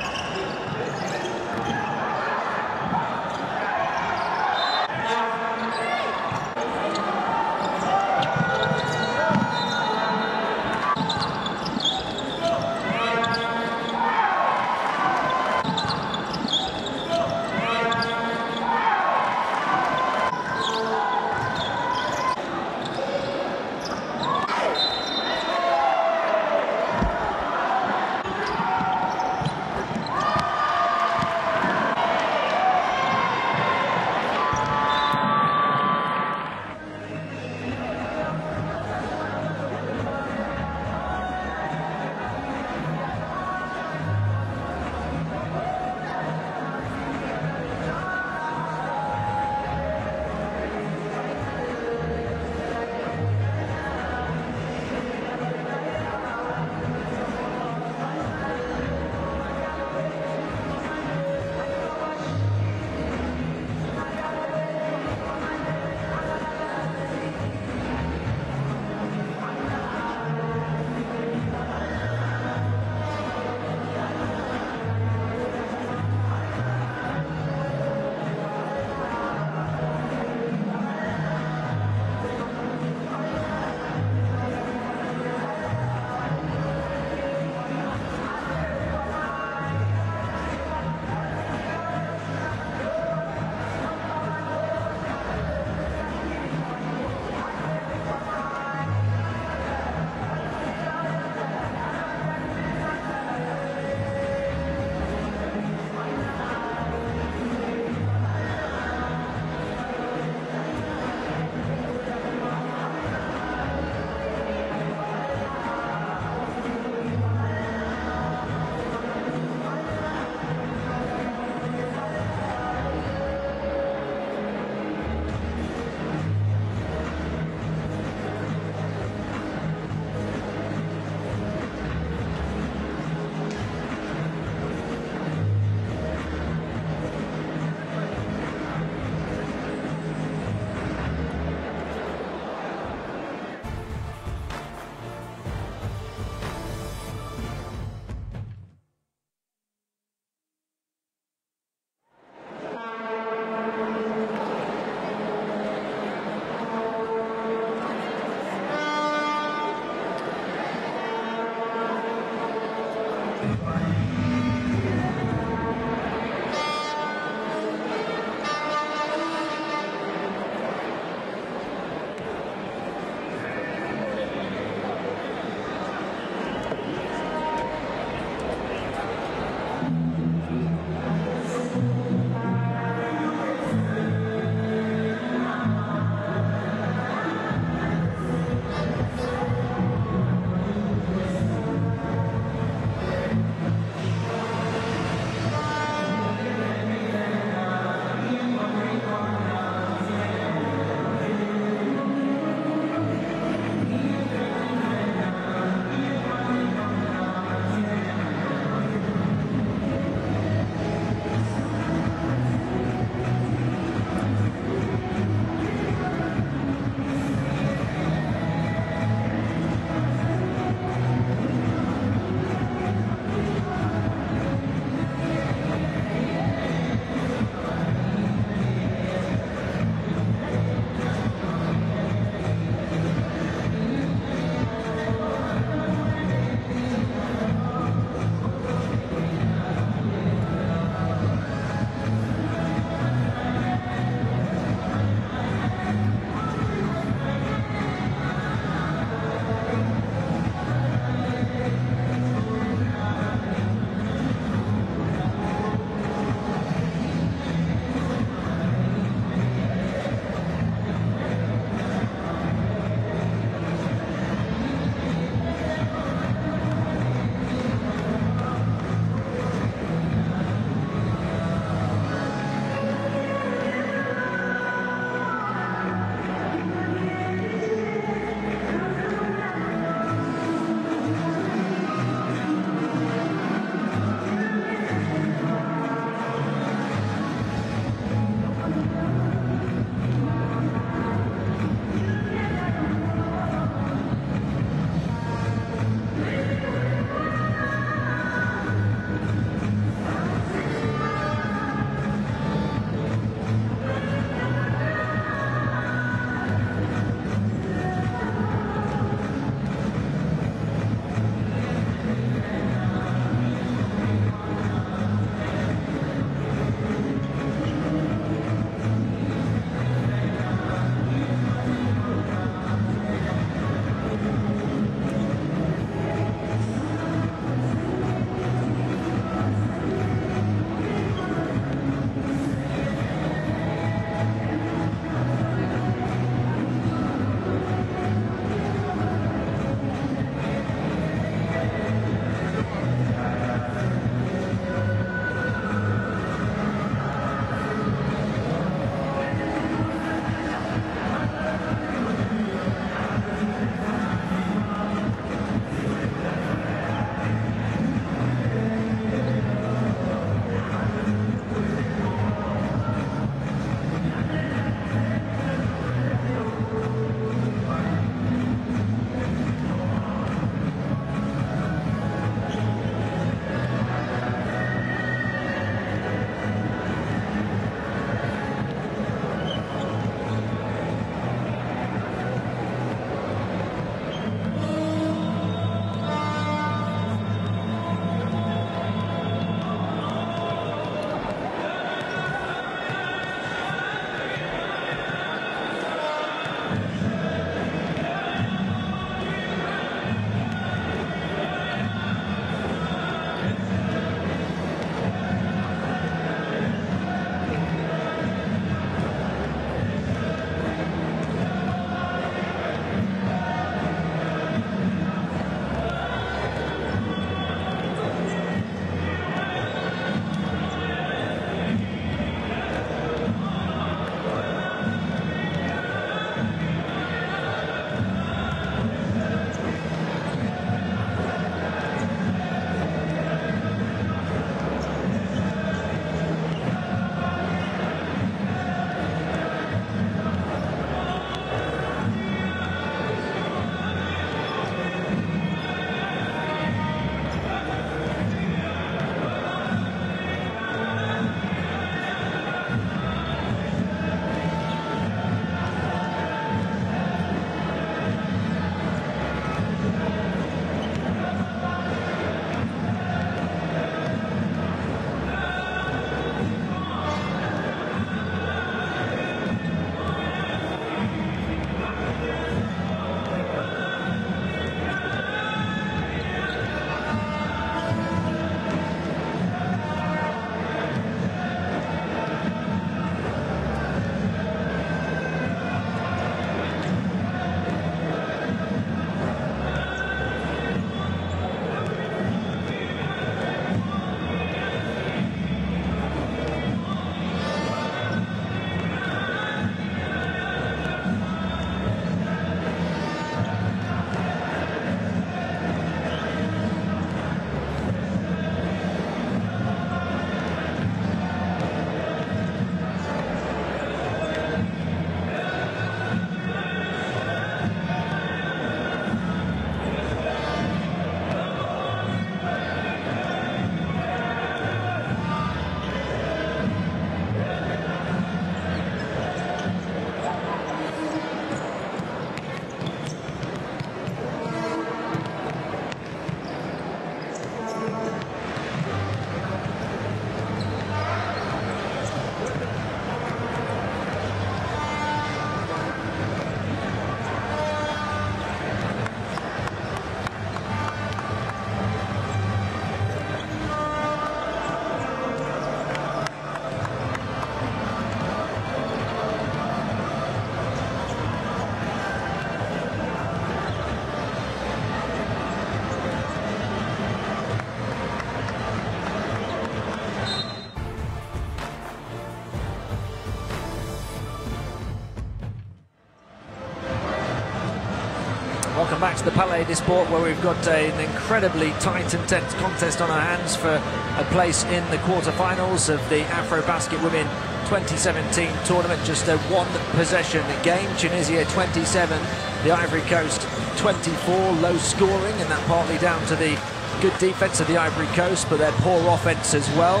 Welcome back to the Palais des Sports, where we've got an incredibly tight and tense contest on our hands for a place in the quarter-finals of the AfroBasket Women 2017 tournament. Just a one-possession game. Tunisia 27, the Ivory Coast 24. Low scoring, and that partly down to the good defence of the Ivory Coast, but their poor offence as well.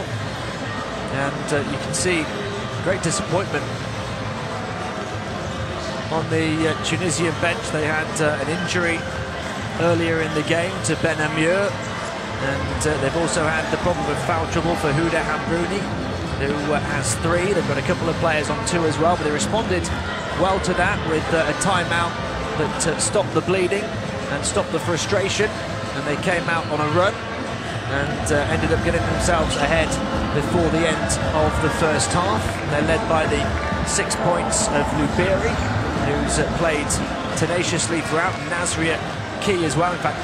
And you can see great disappointment on the Tunisian bench. They had an injury earlier in the game to Ben Amur, and they've also had the problem of foul trouble for Huda Hamrouni, who has 3. They've got a couple of players on 2 as well, but they responded well to that with a timeout that stopped the bleeding and stopped the frustration, and they came out on a run and ended up getting themselves ahead before the end of the first half. They're led by the 6 points of Luberi, who's played tenaciously throughout. Nasria key as well. In fact,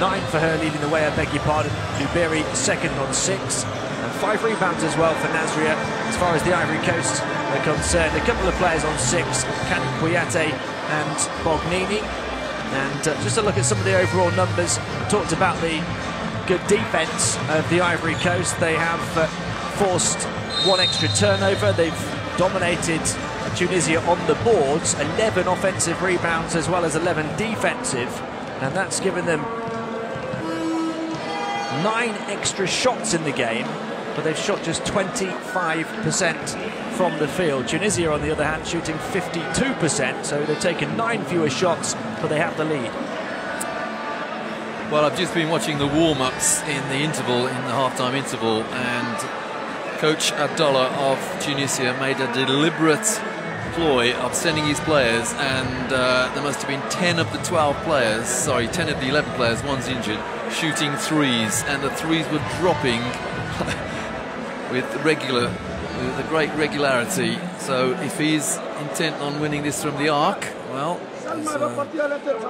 9 for her leading the way, I beg your pardon. Luberi second on 6. And 5 rebounds as well for Nasria. As far as the Ivory Coast are concerned, a couple of players on 6, Kani Kouyaté and Bognini. And just a look at some of the overall numbers. I talked about the good defence of the Ivory Coast. They have forced 1 extra turnover. They've dominated Tunisia on the boards, 11 offensive rebounds as well as 11 defensive, and that's given them 9 extra shots in the game, but they've shot just 25% from the field. Tunisia, on the other hand, shooting 52%, so they've taken 9 fewer shots, but they have the lead. Well, I've just been watching the warm-ups in the interval, in the half-time interval, and Coach Abdallah of Tunisia made a deliberate ploy of sending his players, and there must have been 10 of the 11 players, one's injured, shooting 3s, and the 3s were dropping with a great regularity. So if he's intent on winning this from the arc, well,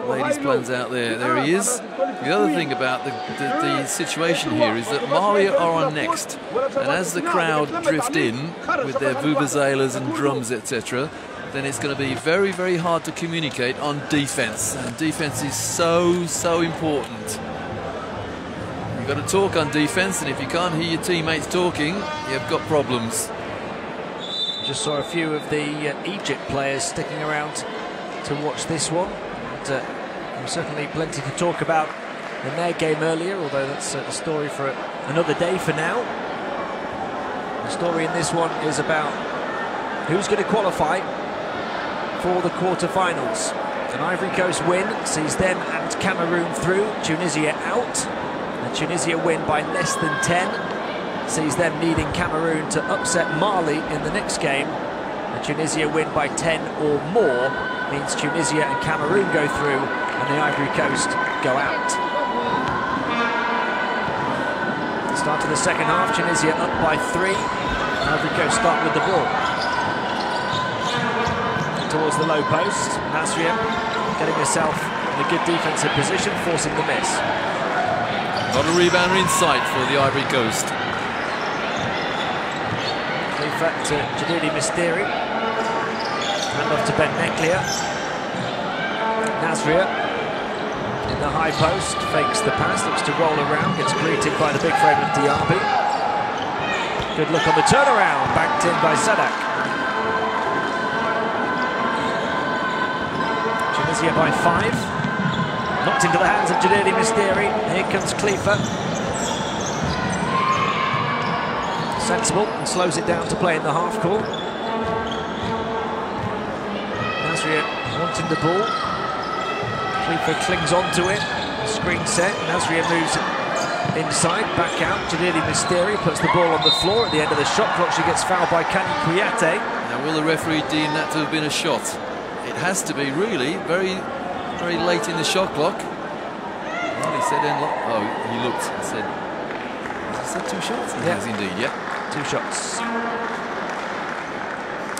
ladies' plans out there. There he is. The other thing about the situation here is that Mali are on next, and as the crowd drift in with their vuvuzelas and drums, etc., then it's going to be very, very hard to communicate on defence, and defence is so important. You've got to talk on defence, and if you can't hear your teammates talking, you've got problems. Just saw a few of the Egypt players sticking around to watch this one. And, there's certainly plenty to talk about in their game earlier, although that's a story for another day for now. The story in this one is about who's going to qualify for the quarter-finals. An Ivory Coast win sees them and Cameroon through, Tunisia out. And Tunisia win by less than 10 sees them needing Cameroon to upset Mali in the next game. And Tunisia win by 10 or more means Tunisia and Cameroon go through and the Ivory Coast go out. Start of the second half, Tunisia up by 3. Ivory Coast start with the ball. Towards the low post, Nasria getting herself in a good defensive position, forcing the miss. Got a rebounder in sight for the Ivory Coast. In fact, Jadidi Misteri. Hand off to Ben Meklia. Nasria in the high post, fakes the pass, looks to roll around, gets greeted by the big frame of Diaby. Good look on the turnaround, backed in by Sadak. Tunisia by 5. Knocked into the hands of Jadidi Misteri. Here comes Khalifa. Sensible, and slows it down to play in the half court. Nasria wanting the ball. Khalifa clings onto it. Screen set. Nasria moves inside, back out. Jadidi Misteri puts the ball on the floor at the end of the shot clock. She gets fouled by Kani Kouyaté. Now, will the referee deem that to have been a shot? It has to be, really, very, very late in the shot clock. Well, he said, oh, he looked and said, he said 2 shots? He has indeed, yeah. 2 shots.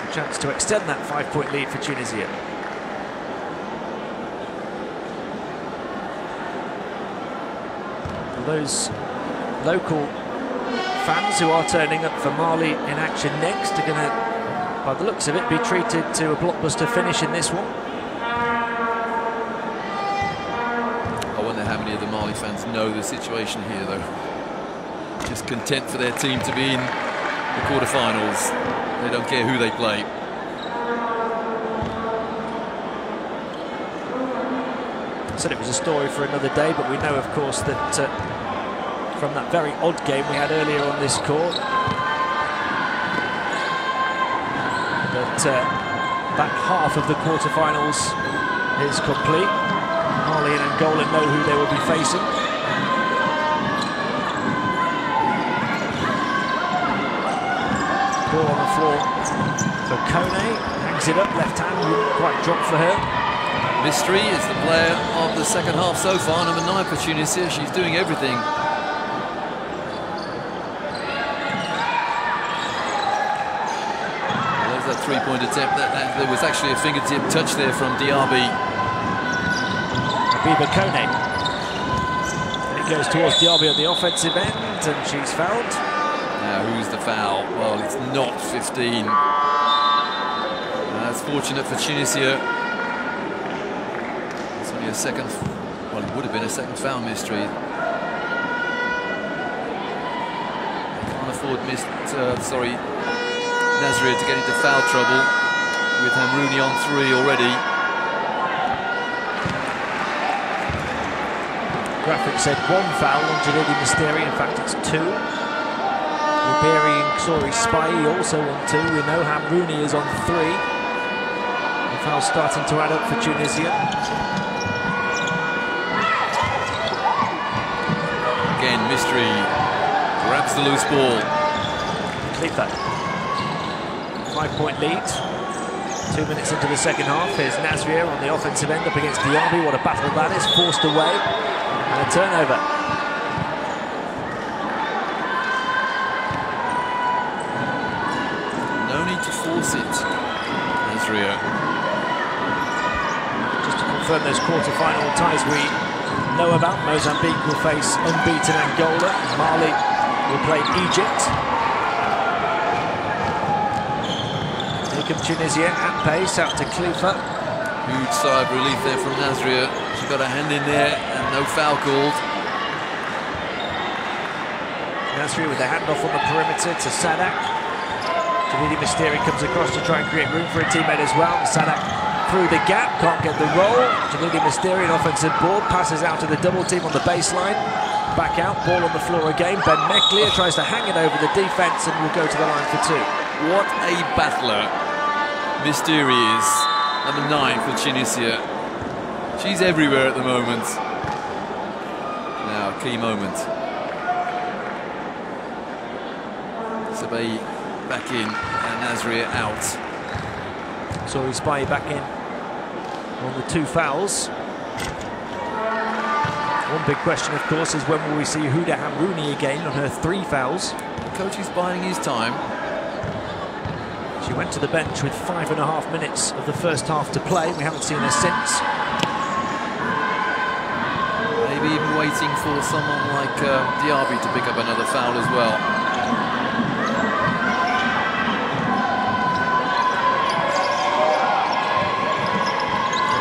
A chance to extend that 5-point lead for Tunisia. Those local fans who are turning up for Mali in action next are going to, by the looks of it, be treated to a blockbuster finish in this one. Mali fans know the situation here, though. Just content for their team to be in the quarterfinals. They don't care who they play. Said it was a story for another day, but we know, of course, that from that very odd game we had earlier on this court, that that half of the quarterfinals is complete. Mali and Angola know who they will be facing. Ball on the floor for Cote. Hangs it up, left hand, wouldn't quite drop for her. Mystery is the player of the second half so far, number 9 for Tunisia. She's doing everything. There's that three-point attempt. There was actually a fingertip touch there from Diaby. FIBA Cote. And it goes towards Diaby at the offensive end, and she's fouled. Now, who's the foul? Well, it's not 15. That's fortunate for Tunisia. It's only a second, well, it would have been a second foul, Mystery. They can't afford Nasria to get into foul trouble with Hamrouni on 3 already. Graphic said 1 foul on Jalili Misteri, in fact it's 2. Ribéry and Sori Spy also on 2. We know Hamrouni is on 3. The foul starting to add up for Tunisia. Again, Mystery grabs the loose ball. Leave that. 5-point lead. 2 minutes into the second half. Here's Nasria on the offensive end up against Diaby. What a battle that is. Forced away. And a turnover. No need to force it, Nasria. Just to confirm those quarter-final ties we know about, Mozambique will face unbeaten Angola. Mali will play Egypt. Here come Tunisia at pace, out to Khalifa. Huge sigh of relief there from Nasria. She got a hand in there and no foul called. Nasria with the handoff on the perimeter to Sadak. Jalili Misteri comes across to try and create room for a teammate as well. Sadak through the gap, can't get the roll. Jalili Misteri, an offensive board, passes out to the double team on the baseline. Back out, ball on the floor again. Ben Meklia tries to hang it over the defense and will go to the line for 2. What a battler Misteri is, number 9 for Tunisia. She's everywhere at the moment. Now, key moment. Sabay back in and Nasria out. Sori Spy back in on the 2 fouls. One big question, of course, is when will we see Huda Hamrouni again on her 3 fouls? The coach is buying his time. She went to the bench with 5.5 minutes of the first half to play. We haven't seen her since. Maybe even waiting for someone like Diaby to pick up another foul as well.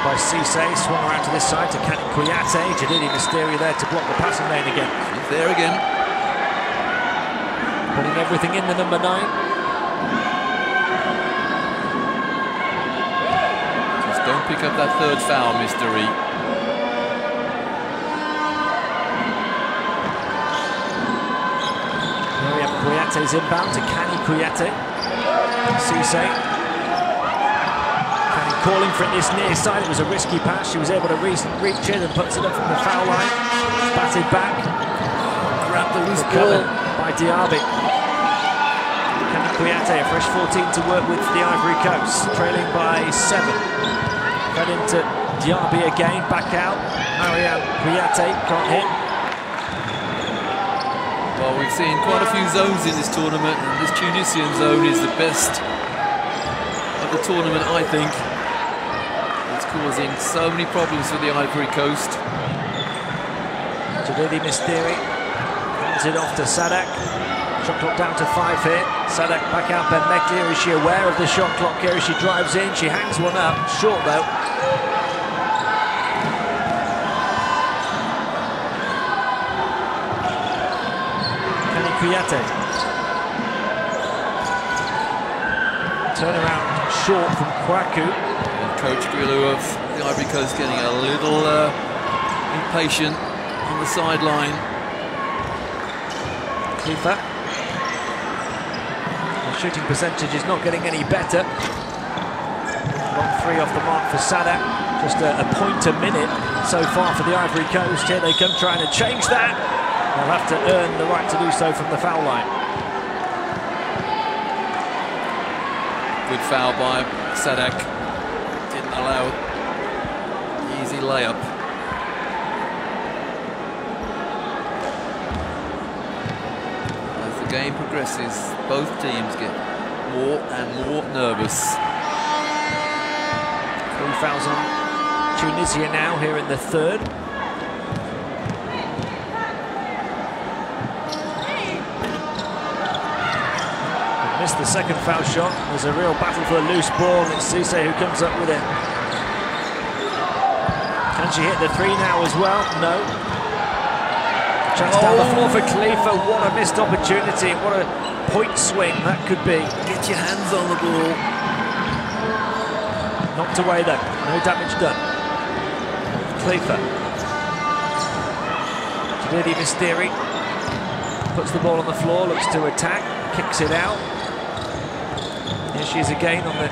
By Cisse, swung around to this side to Kani Kouyaté. Jalili Misteri there to block the passing lane again. She's there again. Putting everything in the number 9. Just don't pick up that 3rd foul, Mystery. Now we have Kouyaté's inbound to Kani Kouyaté. Cisse. Calling for it this near side. It was a risky pass. She was able to reach it and puts it up from the foul line. Batted back. Grabbed the loose ball by Diaby. Kani Kouyaté, a fresh 14 to work with the Ivory Coast, trailing by 7. Fed into Diaby again, back out. Mariam Kouyaté can't hit. Well, we've seen quite a few zones in this tournament, and this Tunisian zone is the best of the tournament, I think. Causing so many problems for the Ivory Coast. Jalili Misteri hands it off to Sadak. Shot clock down to 5 here. Sadak back out. Ben Meklia, is she aware of the shot clock here as she drives in? She hangs one up, short though. Kouyaté. Turnaround short from Kwaku. Coach Grillo of the Ivory Coast getting a little impatient on the sideline. Khalifa. The shooting percentage is not getting any better. Long three off the mark for Sadak. Just a point a minute so far for the Ivory Coast. Here they come trying to change that. They'll have to earn the right to do so from the foul line. Good foul by Sadak. Didn't allow easy layup. As the game progresses, both teams get more and more nervous. 3 fouls on Tunisia now here in the third. Missed the second foul shot. There's a real battle for a loose ball, and it's Cisse who comes up with it. Can she hit the three now as well? No. Chance down the floor for Khalifa. What a missed opportunity. What a point swing that could be. Get your hands on the ball. Knocked away though. No damage done. Khalifa. Jadidi Misteri puts the ball on the floor, looks to attack, kicks it out. Here she is again on the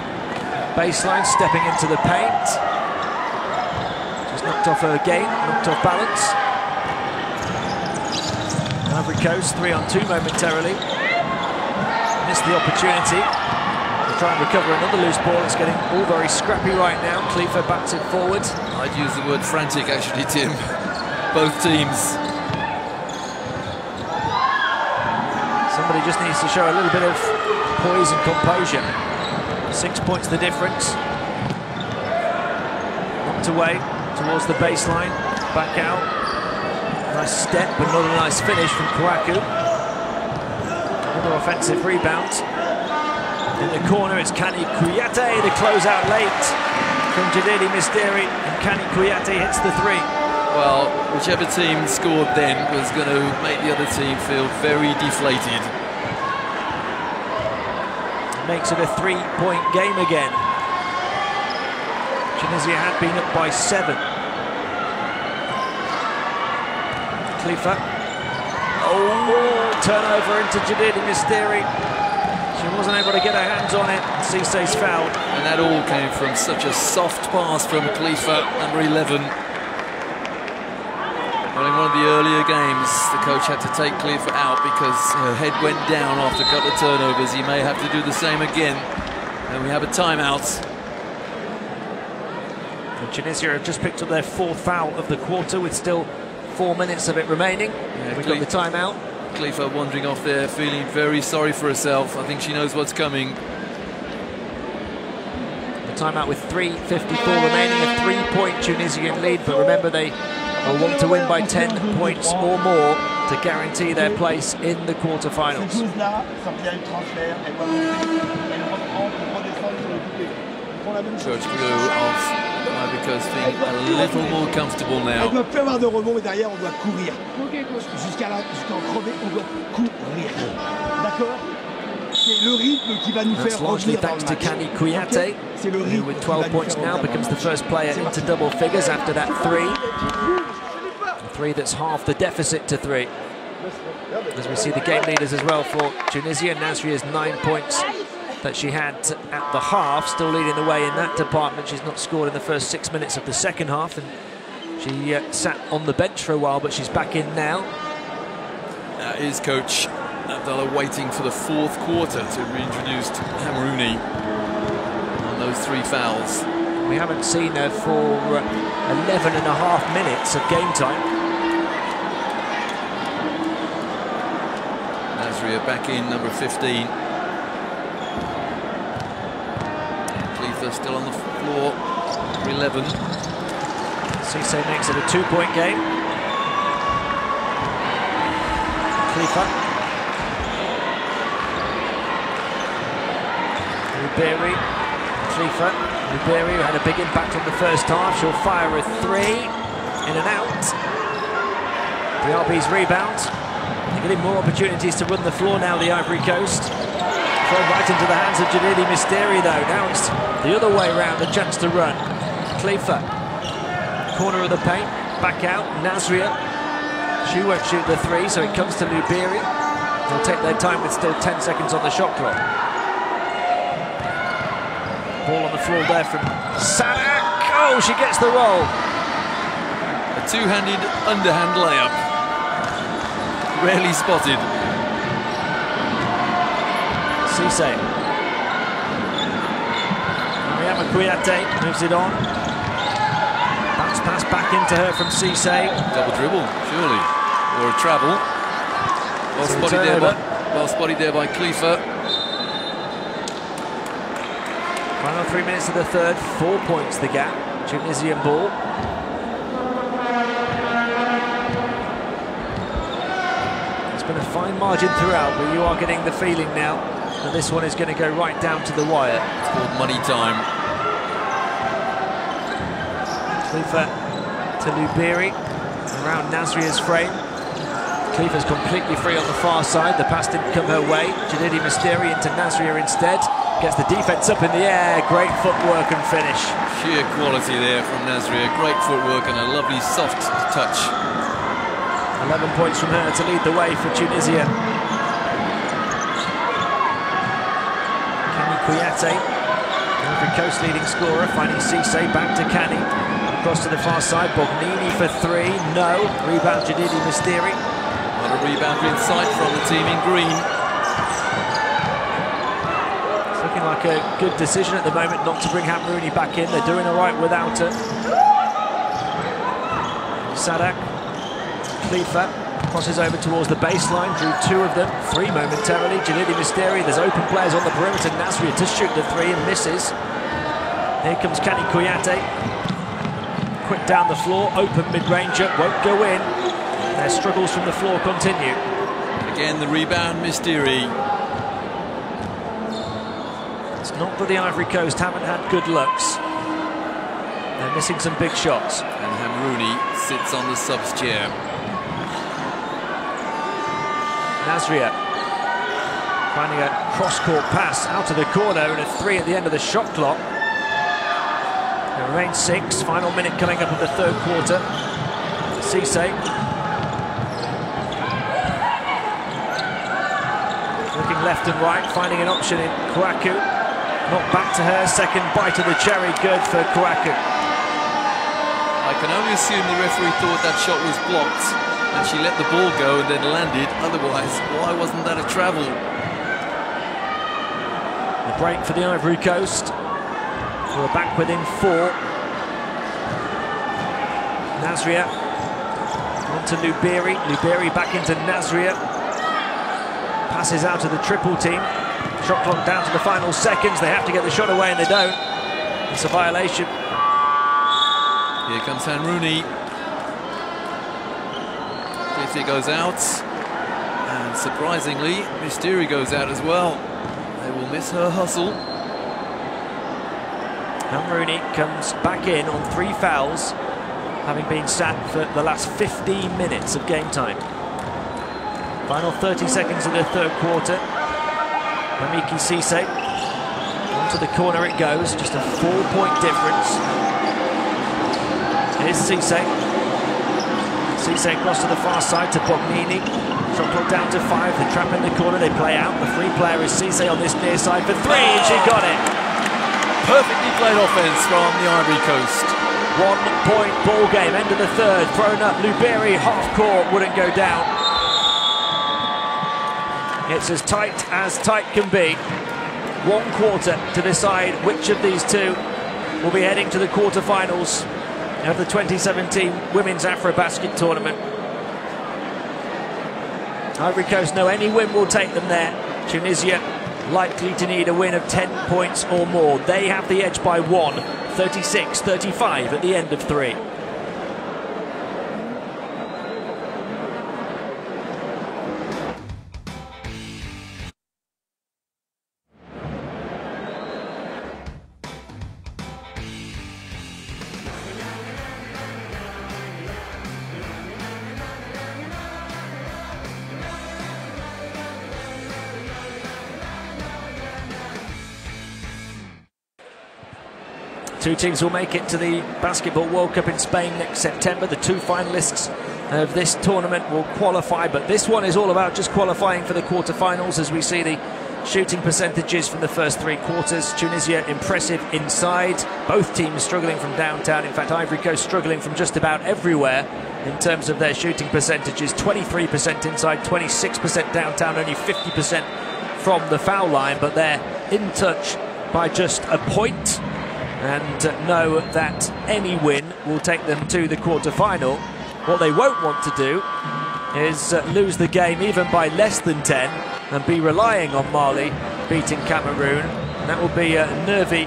baseline, stepping into the paint. Just knocked off her game, knocked off balance. Ivory Coast 3-on-2 momentarily. Missed the opportunity to try and recover another loose ball. It's getting all very scrappy right now. Khalifa bats it forward. I'd use the word frantic actually, Tim. Both teams. Somebody just needs to show a little bit of poise and composure. 6 points the difference. Knocked away towards the baseline. Back out. Nice step, but not a nice finish from Kwaku. Another offensive rebound. In the corner, it's Kani Kouyaté. The closeout late from Jadidi Misteri. And Kani Kouyaté hits the three. Well, whichever team scored then was going to make the other team feel very deflated. Makes it a 3-point game again. Tunisia had been up by 7. Khalifa. Oh, turnover into Jadidi Misteri. She wasn't able to get her hands on it. Cisse's fouled. And that all came from such a soft pass from Khalifa, number 11. Well, in one of the earlier games, the coach had to take Khalifa out because her head went down after a couple of turnovers. He may have to do the same again. And we have a timeout. And Tunisia have just picked up their 4th foul of the quarter with still 4 minutes of it remaining. Yeah, We've got the timeout. Khalifa wandering off there, feeling very sorry for herself. I think she knows what's coming. The timeout with 3:54 remaining, a 3-point Tunisian lead. But remember, they will want to win by 10 points or more to guarantee their place in the quarterfinals. Coach Blue of Ivory Coast being a little more comfortable now. On doit plus avoir de rebond et derrière on doit courir. Jusqu'en crever, on doit courir. D'accord? C'est le rythme qui va nous faire largely revenir dans le thanks to match. Kani Kouyaté, who with 12 points now becomes the first player into double figures after that three. A three that's half the deficit to 3. As we see the game leaders as well for Tunisia. Nasri has 9 points that she had at the half, still leading the way in that department. She's not scored in the first 6 minutes of the second half, and she sat on the bench for a while, but she's back in now. That is Coach Abdallah waiting for the 4th quarter to reintroduce Hamrouni on those 3 fouls. We haven't seen her for 11.5 minutes of game time. Nasria back in, number 15. Still on the floor, number 11. Cisse makes it a 2-point game. Khalifa. Ribéry. Khalifa. Ribéry, who had a big impact on the first half. She'll fire a 3. In and out. The RB's rebound. I think Getting more opportunities to run the floor now, the Ivory Coast. Thrown right into the hands of Jalili Misteri, though. Now it's the other way round, a chance to run. Khalifa, corner of the paint, back out. Nasria, she won't shoot the three, so it comes to Lubiri. They'll take their time with still 10 seconds on the shot clock. Ball on the floor there from Sadak. Oh, she gets the roll. A two-handed underhand layup. Rarely spotted. Cisse. Mariama Kouyaté moves it on. Bounce pass back into her from Cisse. Double dribble, surely. Or a travel. Well spotted there by Khalifa. Final 3 minutes of the third, 4 points the gap. Tunisian ball. It's been a fine margin throughout, but you are getting the feeling now that this one is going to go right down to the wire. It's called money time. Khalifa to Lubiri, around Nasria's frame. Khalifa's completely free on the far side. The pass didn't come her way. Jalili Misteri into Nasria instead. Gets the defense up in the air. Great footwork and finish. Sheer quality there from Nasria. Great footwork and a lovely soft touch. 11 points from her to lead the way for Tunisia. Kani Kouyaté, Ivory Coast leading scorer, finding Cisse back to Kani. Across to the far side, Bognini for three. No. Rebound Jalili Misteri. Not a rebound in sight from the team in green. Looking like a good decision at the moment not to bring Hamrouni back in. They're doing all right without her. Sadak, Khalifa crosses over towards the baseline, drew two of them, three momentarily. Jalili Misteri, there's open players on the perimeter. Nasria to shoot the three and misses. Here comes Kani Kouyaté. Quick down the floor, open mid-ranger, won't go in. Their struggles from the floor continue. Again, the rebound, Misteri. It's not that the Ivory Coast haven't had good looks. They're missing some big shots. And Hamrouni sits on the subs chair. Nasria finding a cross-court pass out of the corner and a three at the end of the shot clock. There remains 6. Final minute coming up of the third quarter. Cisse. Looking left and right, finding an option in Kouakou. Not back to her, second bite of the cherry, good for Kouakou. I can only assume the referee thought that shot was blocked and she let the ball go and then landed. Otherwise, why wasn't that a travel? The break for the Ivory Coast. We're back within 4. Nasria on to Lubiri. Lubiri back into Nasria. Passes out to the triple team. Shot clock down to the final seconds. They have to get the shot away and they don't. It's a violation. Here comes Hamrouni. Khalifa goes out. And surprisingly, Misteri goes out as well. They will miss her hustle. Hamrouni comes back in on 3 fouls, having been sat for the last 15 minutes of game time. Final 30 seconds of the third quarter. Mamiki Cisse. Onto the corner it goes, just a 4-point difference. Here's Cisse. Cisse across to the far side to Bognini. Shot clock down to 5, the trap in the corner, they play out. The free player is Cisse on this near side for 3, and she got it. Perfectly played offense from the Ivory Coast. 1-point ball game, end of the third. Thrown up, Lubiri, half court, wouldn't go down. It's as tight can be. 1 quarter to decide which of these two will be heading to the quarterfinals of the 2017 Women's AfroBasket Tournament. Ivory Coast know any win will take them there. Tunisia likely to need a win of 10 points or more. They have the edge by 1, 36-35 at the end of 3. Two teams will make it to the Basketball World Cup in Spain next September. The two finalists of this tournament will qualify, but this one is all about just qualifying for the quarterfinals. As we see the shooting percentages from the first three quarters, Tunisia impressive inside, both teams struggling from downtown. In fact, Ivory Coast struggling from just about everywhere in terms of their shooting percentages. 23% inside, 26% downtown, only 50% from the foul line, but they're in touch by just a point and know that any win will take them to the quarter-final. What they won't want to do is lose the game even by less than 10 and be relying on Mali beating Cameroon. That will be a nervy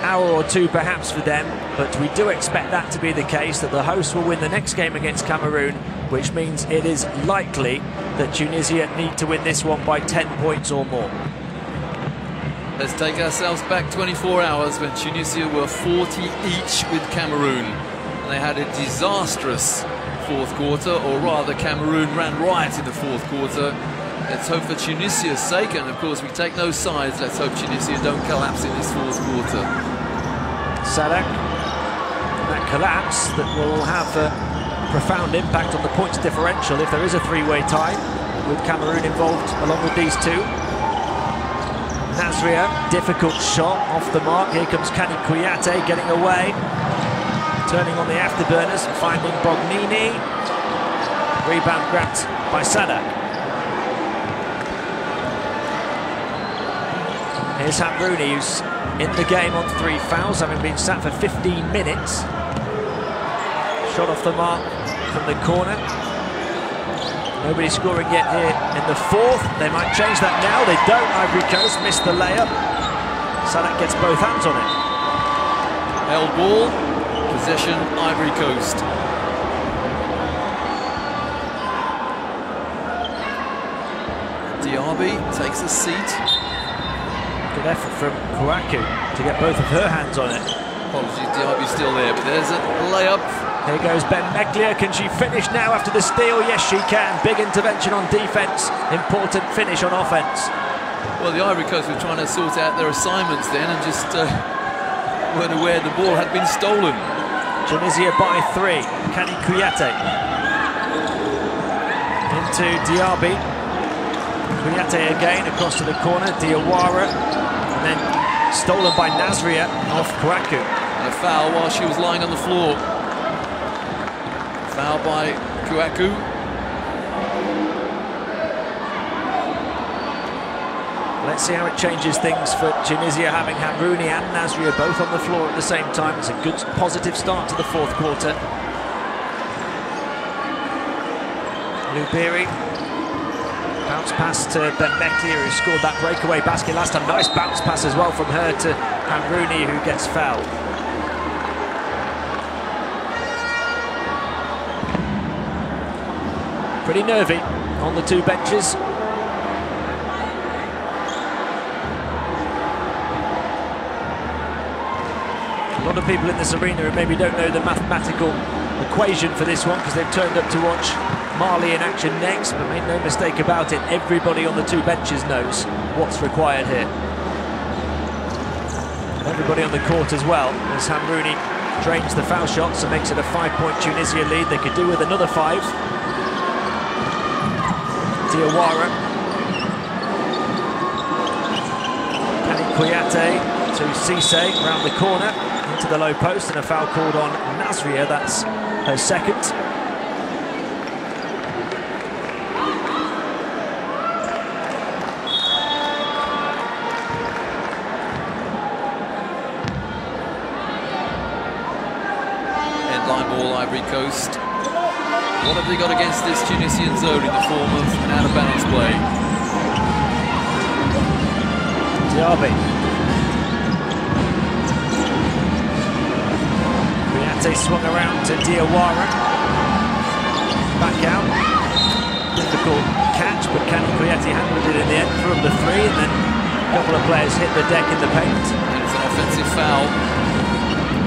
hour or two perhaps for them, but we do expect that to be the case, that the hosts will win the next game against Cameroon, which means it is likely that Tunisia need to win this one by 10 points or more. Let's take ourselves back 24 hours when Tunisia were 40 each with Cameroon. And they had a disastrous fourth quarter, or rather Cameroon ran riot in the fourth quarter. Let's hope for Tunisia's sake, and of course we take no sides. Let's hope Tunisia don't collapse in this fourth quarter. Sadak, that collapse that will have a profound impact on the points differential if there is a three-way tie with Cameroon involved along with these two. Nasria, difficult shot off the mark. Here comes Kani Kouyaté getting away, turning on the afterburners and finding Bognini. Rebound grabbed by Sadak. Here's Hamrouni, who's in the game on 3 fouls, having been sat for 15 minutes. Shot off the mark from the corner. Nobody scoring yet here in the fourth. They might change that now. They don't. Ivory Coast missed the layup. Sadak gets both hands on it. Held ball, possession, Ivory Coast. Diaby takes a seat. Good effort from Kouakou to get both of her hands on it. Apologies, Diaby's still there, but there's a layup. Here goes Ben Meglia. Can she finish now after the steal? Yes, she can. Big intervention on defense. Important finish on offense. Well, the Ivory Coast were trying to sort out their assignments then and just weren't aware the ball had been stolen. Tunisia by 3. Kani Kouyaté into Diaby. Kouyaté again across to the corner. Diawara, and then stolen by Nasria off Kouakou. And a foul while she was lying on the floor. Foul by Kouakou. Let's see how it changes things for Tunisia, having Hamrouni and Nasria both on the floor at the same time. It's a good, positive start to the fourth quarter. Lubiri. Bounce pass to Ben Meglia, who scored that breakaway basket last time. Nice bounce pass as well from her to Hamrouni, who gets fouled. Pretty nervy on the two benches. A lot of people in this arena who maybe don't know the mathematical equation for this one because they've turned up to watch Mali in action next, but make no mistake about it, everybody on the two benches knows what's required here. And everybody on the court as well, as Hamrouni drains the foul shots and makes it a 5-point Tunisia lead. They could do with another 5. Diawara. Kani Kouyaté to Cisse round the corner into the low post, and a foul called on Nasria. That's her second. Endline ball, Ivory Coast. What have they got against this Tunisian zone in the form of an out-of-bounds play? Diaby. Kouyaté swung around to Diawara. Back out. Difficult catch, but Kani Kouyaté handled it in the end from the 3, and then a couple of players hit the deck in the paint. And it's an offensive foul,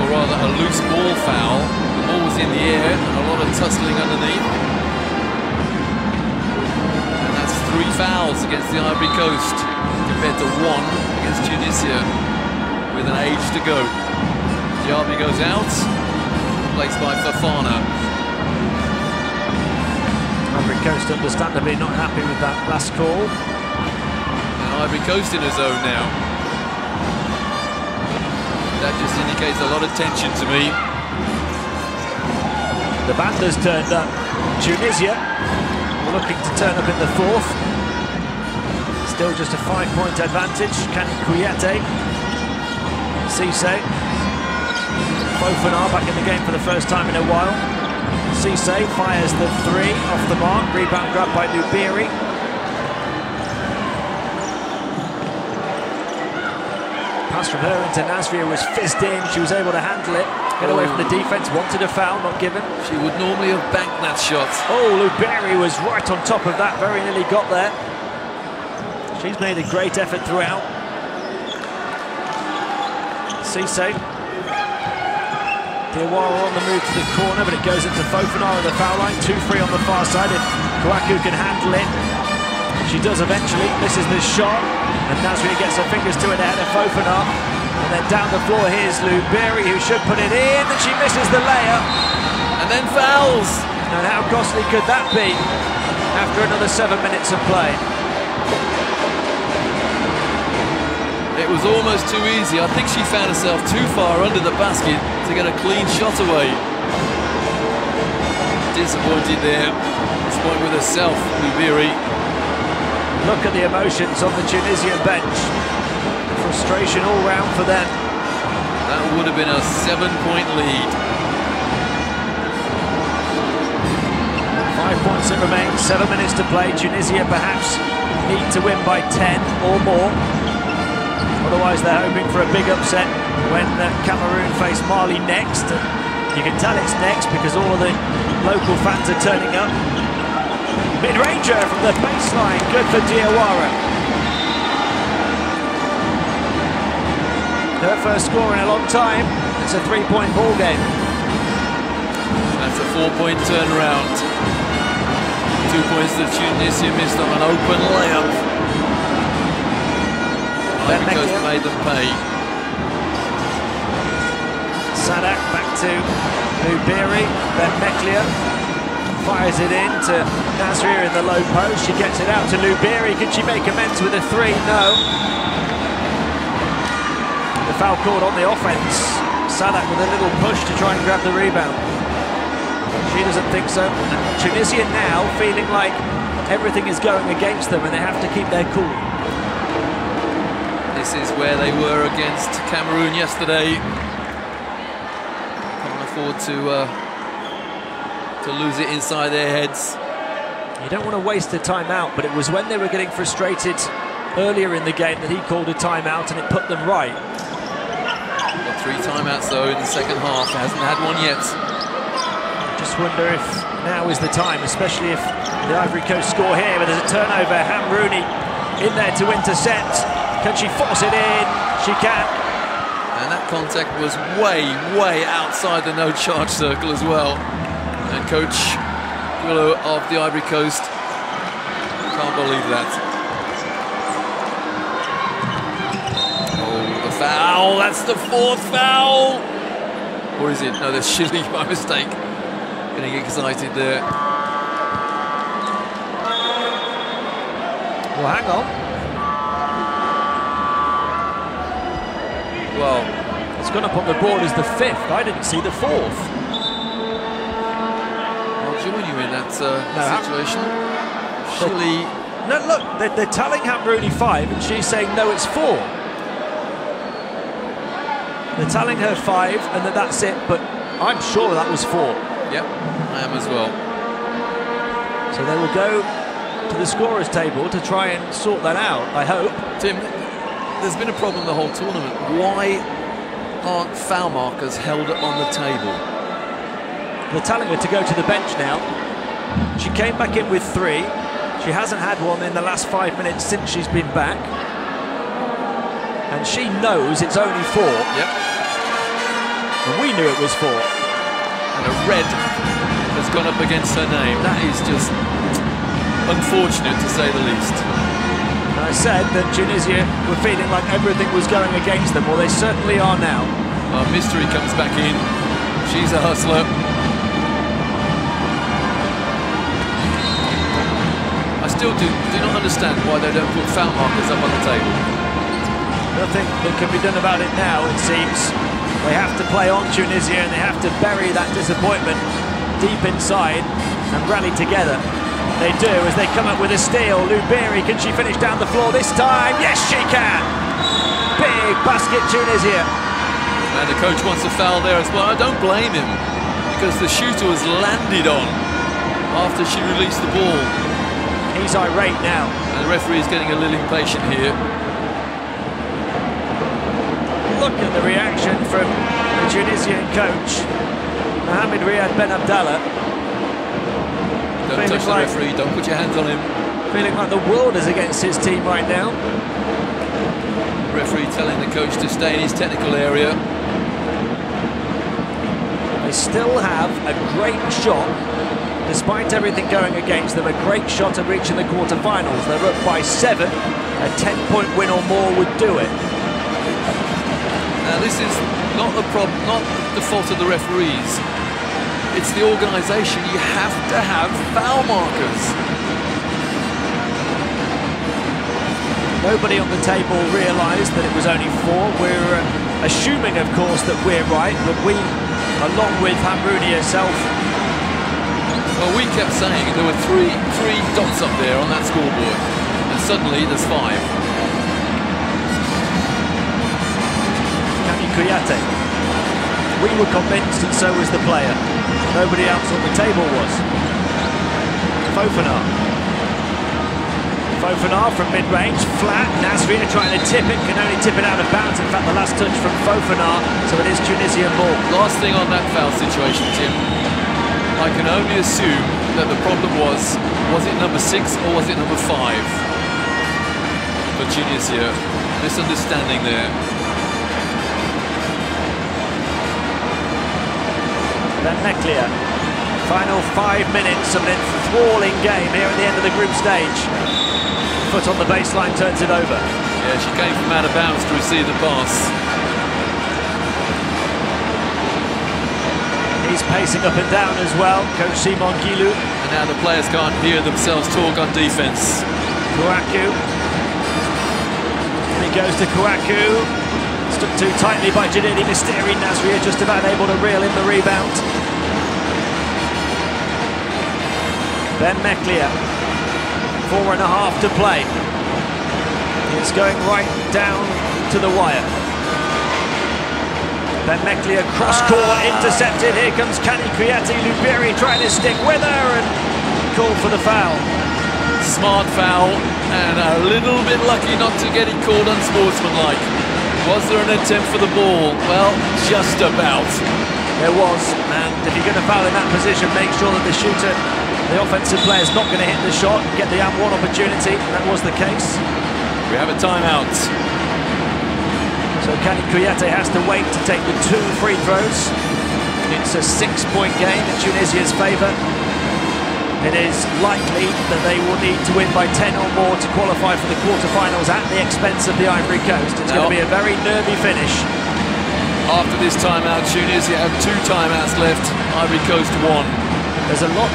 or rather a loose ball foul. The ball was in the air and a lot of tussling underneath. And that's 3 fouls against the Ivory Coast compared to 1 against Tunisia. with an age to go. Diaby goes out, replaced by Fofana. Ivory Coast understandably not happy with that last call. And Ivory Coast in a zone now. That just indicates a lot of tension to me. The Banda's turned up. Tunisia looking to turn up in the fourth. Still just a 5-point advantage. Kani Kouyaté, Cisse, Fofana back in the game for the first time in a while. Cisse fires the three off the mark. Rebound grabbed by Lubiri. Pass from her into Nasria was fizzed in. She was able to handle it. Get away from the defense. Wanted a foul, not given. She would normally have banked that shot. Oh, Lubiri was right on top of that. Very nearly got there. She's made a great effort throughout. Cisse. Diawara on the move to the corner, but it goes into Fofana on the foul line. 2-3 on the far side if Kouakou can handle it. She does eventually, misses the shot, and Nasria gets her fingers to it ahead of Fofana. And then down the floor, here's Lubiri, who should put it in, and she misses the layup. And then fouls. And how costly could that be after another 7 minutes of play? It was almost too easy. I think she found herself too far under the basket to get a clean shot away. Disappointed there. Disappointed with herself, Lubiri. Look at the emotions on the Tunisian bench. Frustration all round for them. That would have been a 7-point lead. 5 points that remain, 7 minutes to play. Tunisia perhaps need to win by 10 or more. Otherwise they're hoping for a big upset when Cameroon face Mali next. You can tell it's next because all of the local fans are turning up. Mid-ranger from the baseline, good for Diawara. Her first score in a long time. It's a 3-point ball game. That's a 4-point turnaround. 2 points that Tunisia missed on an open layup. Ivory Coast made them pay. Sadak back to Lubiri. Ben Meklia fires it in to Nasria in the low post. She gets it out to Lubiri. Can she make amends with a three? No. The foul called on the offense. Sadak with a little push to try and grab the rebound. She doesn't think so. And Tunisia now feeling like everything is going against them and they have to keep their cool. This is where they were against Cameroon yesterday. Can't afford to lose it inside their heads. You don't want to waste a timeout, but it was when they were getting frustrated earlier in the game that he called a timeout and it put them right. Got 3 timeouts though in the second half. Hasn't had one yet. Just wonder if now is the time, especially if the Ivory Coast score here, but there's a turnover. Hamrouni in there to intercept. Can she force it in? She can. And that contact was way, way outside the no-charge circle as well. And Coach Willow of the Ivory Coast can't believe that. Oh, the foul. That's the 4th foul. Or is it? No, that's Chile by mistake. Getting excited there. Well, hang on. Well, it's gone up on the board as the 5th. I didn't see the 4th. I'll join you in that situation. Chile. No, look, they're telling Hamrouni 5, and she's saying no, it's 4. They're telling her 5, and that's it. But I'm sure that was 4. Yep, I am as well. So they will go to the scorer's table to try and sort that out. I hope. Tim, there's been a problem the whole tournament. Why aren't foul markers held up on the table? They're telling her to go to the bench now. She came back in with 3. She hasn't had one in the last 5 minutes since she's been back. And she knows it's only 4. Yep. And we knew it was 4. And a red has gone up against her name. That is just unfortunate, to say the least. I said that Tunisia were feeling like everything was going against them. Well, they certainly are now. Mystery comes back in. She's a hustler. I still do not understand why they don't put foul markers up on the table. Nothing that can be done about it now, it seems. They have to play on Tunisia and they have to bury that disappointment deep inside and rally together. They do as they come up with a steal. Luberi, can she finish down the floor this time? Yes, she can! Big basket, Tunisia. And the coach wants a foul there as well. I don't blame him, because the shooter was landed on after she released the ball. He's irate now. And the referee is getting a little impatient here. Look at the reaction from the Tunisian coach, Mohamed Riyad Ben Abdallah. Don't touch the referee, don't put your hands on him. Feeling like the world is against his team right now. The referee telling the coach to stay in his technical area. They still have a great shot, despite everything going against them, a great shot at reaching the quarterfinals. They're up by 7. A 10-point win or more would do it. Now this is not the problem, not the fault of the referees. It's the organisation. You have to have foul markers. Nobody on the table realised that it was only 4. We're assuming, of course, that we're right, but we, along with Hamrouni herself... Well, we kept saying there were three dots up there on that scoreboard, and suddenly there's 5. Kuyate. We were convinced, and so was the player. Nobody else on the table was. Fofana from mid-range, flat. Nasria trying to tip it, can only tip it out of bounds. In fact, the last touch from Fofana, so it is Tunisian ball. Last thing on that foul situation, Tim. I can only assume that the problem was it number 6 or was it number 5? For Tunisia, misunderstanding there. Ben Meklia, final 5 minutes of an enthralling game here at the end of the group stage. Foot on the baseline turns it over. Yeah, she came from out of bounds to receive the pass. He's pacing up and down as well, Coach Simon Guilou. And now the players can't hear themselves talk on defence. Kouakou. And he goes to Kouakou. Stuck too tightly by Janini Misteri. Nasria just about able to reel in the rebound. Ben Meklia, 4.5 to play. It's going right down to the wire. Ben Meklia cross-court, intercepted. Here comes Kani Kuyate. Luberi trying to stick with her and called for the foul. Smart foul, and a little bit lucky not to get it called unsportsmanlike. Was there an attempt for the ball? Well, just about. There was, and if you're going to foul in that position, make sure that the shooter, the offensive player, is not going to hit the shot, get the and one opportunity. That was the case. We have a timeout. So Kani Kuyate has to wait to take the 2 free throws. It's a 6-point game in Tunisia's favour. It is likely that they will need to win by 10 or more to qualify for the quarterfinals at the expense of the Ivory Coast. It's going to be a very nervy finish. After this timeout, Tunisia have 2 timeouts left. Ivory Coast 1. There's a lot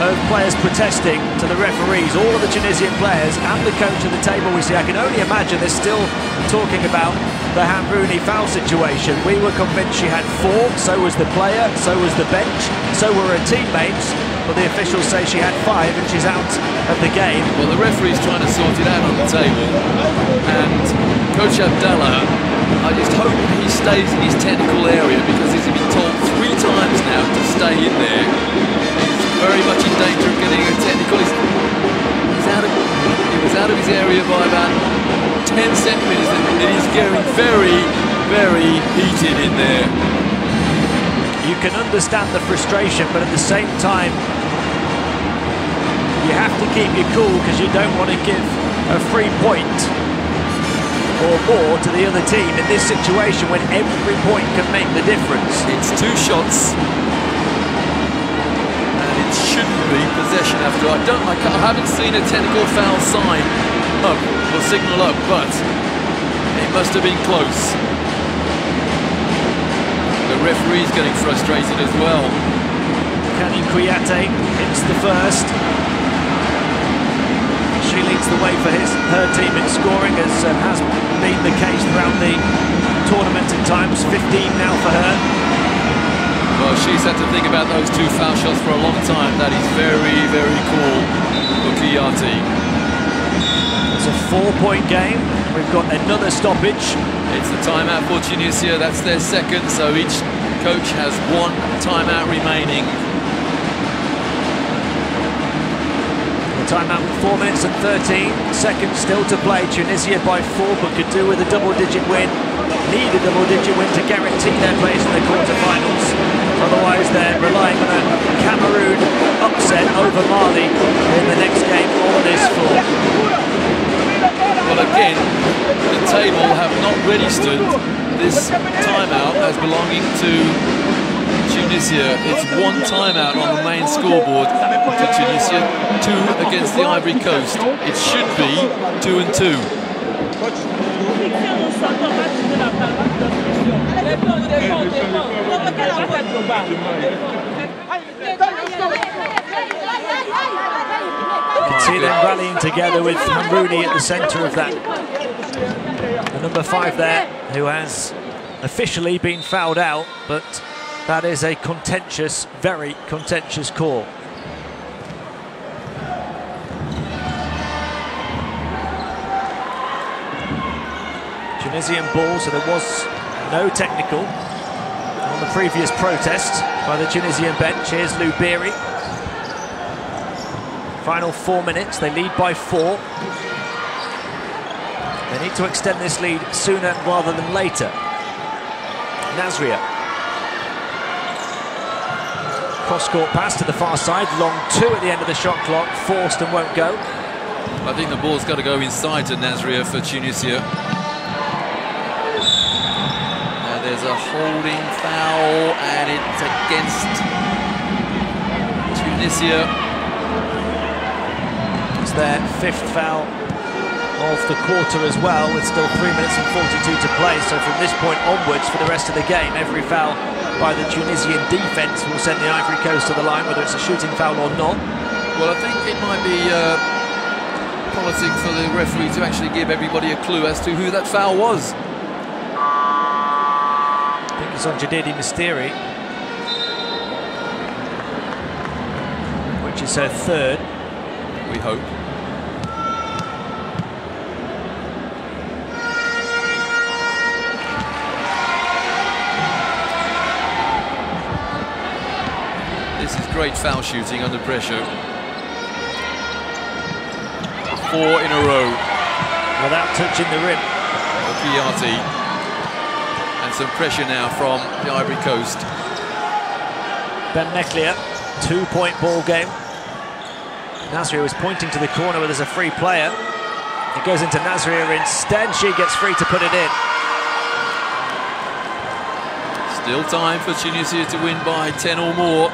of players protesting to the referees, all of the Tunisian players and the coach at the table. We see, I can only imagine they're still talking about the Hamrouni foul situation. We were convinced she had 4, so was the player, so was the bench, so were her teammates, but the officials say she had 5 and she's out of the game. Well, the referee's trying to sort it out on the table, and Coach Abdallah, I just hope he stays in his technical area, because he's been told 3 times now to stay in there. Very much in danger of getting a technical. He was out of his area by about 10 centimetres, and he's getting very, very heated in there. You can understand the frustration, but at the same time, you have to keep your cool, because you don't want to give a free point or more to the other team in this situation when every point can make the difference. It's 2 shots. Shouldn't be possession after. I haven't seen a technical foul sign up, will signal up, but it must have been close. The referee's getting frustrated as well. Kani Kouyaté hits the first. She leads the way for her team in scoring, as has been the case throughout the tournament at times. 15 now for her. Well, she's had to think about those 2 foul shots for a long time. That is very, very cool for Kouyaté. It's a 4-point game. We've got another stoppage. It's the timeout for Tunisia. That's their second, so each coach has 1 timeout remaining. Timeout with 4 minutes and 13 seconds still to play. Tunisia by 4, but could do with a double-digit win. Need a double-digit win to guarantee their place in the quarter-finals. Otherwise, they're relying on a Cameroon upset over Mali in the next game on this floor. Well, again, the table have not registered this timeout as belonging to Tunisia. It's 1 timeout on the main scoreboard to Tunisia, 2 against the Ivory Coast. It should be 2 and 2. You can see them rallying together with Hamrouni at the centre of that. The number 5 there, who has officially been fouled out, but that is a contentious, very contentious call. Tunisian ball, so there was no technical on the previous protest by the Tunisian bench. Here's Lou Beery. Final 4 minutes, they lead by 4. They need to extend this lead sooner rather than later. Nasria. Cross-court pass to the far side, long 2 at the end of the shot clock, forced and won't go. I think the ball's got to go inside to Nasria for Tunisia. Now there's a holding foul, and it's against Tunisia. It's their 5th foul of the quarter as well, with still 3 minutes and 42 to play. So from this point onwards, for the rest of the game, every foul by the Tunisian defence will send the Ivory Coast to the line, whether it's a shooting foul or not. Well, I think it might be politics for the referee to actually give everybody a clue as to who that foul was. I think it's on Jadidi Misteri, which is her 3rd. We hope. This is great foul shooting under pressure. 4 in a row. Without touching the rim. Kouyaté. And some pressure now from the Ivory Coast. Ben Meklia, 2-point ball game. Nasria was pointing to the corner where there's a free player. It goes into Nasria instead. She gets free to put it in. Still time for Tunisia to win by 10 or more.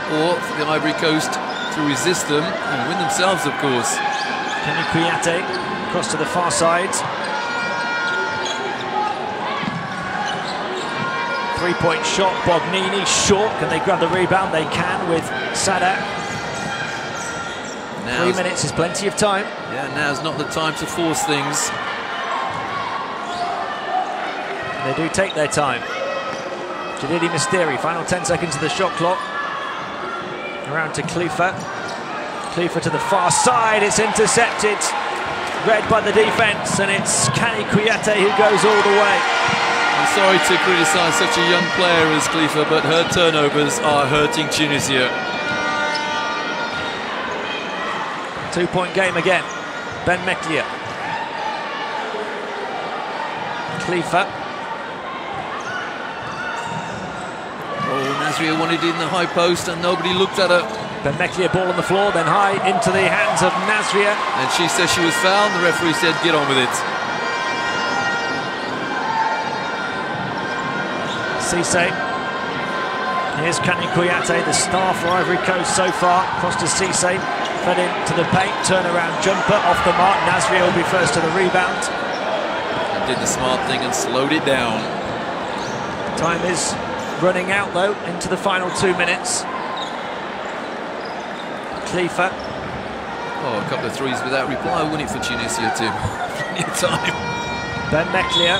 Or for the Ivory Coast to resist them and win themselves, of course. Kani Kouyaté across to the far side. 3-point shot, Bognini short. Can they grab the rebound? They can with Sadak. 3 minutes is plenty of time. Yeah, now's not the time to force things. They do take their time. Jadidi Misteri, final 10 seconds of the shot clock. Around to Khalifa. Khalifa to the far side, it's intercepted. Read by the defence, and it's Kani Kouyaté who goes all the way. I'm sorry to criticise such a young player as Khalifa, but her turnovers are hurting Tunisia. 2-point game again. Ben Meklia. Khalifa. Oh, Nasria wanted it in the high post and nobody looked at her. Ben Meklia ball on the floor, then high into the hands of Nasria. And she says she was fouled, the referee said get on with it. Cisse. Here's Kani Kouyaté, the star for Ivory Coast so far. Across to Cisse. fed into the paint, turnaround jumper off the mark. Nasri will be first to the rebound. And did the smart thing and slowed it down. Time is running out though, into the final 2 minutes. Khalifa. Oh, a couple of threes without reply, wouldn't it, for Tunisia, Tim? Plenty of time. Ben Meklia.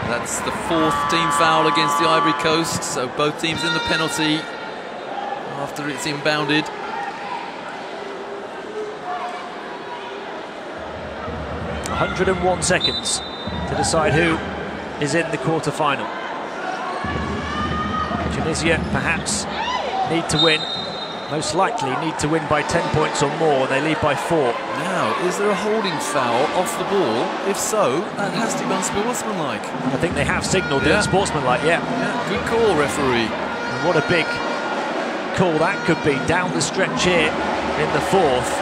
That's the 4th team foul against the Ivory Coast, so both teams in the penalty after it's inbounded. .101 seconds to decide who is in the quarter-final. Tunisia perhaps need to win, most likely need to win by 10 points or more. They lead by 4. Now, is there a holding foul off the ball? If so, that has to be unsportsmanlike. I think they have signalled it unsportsmanlike, yeah. Good call, referee. And what a big call that could be down the stretch here in the 4th.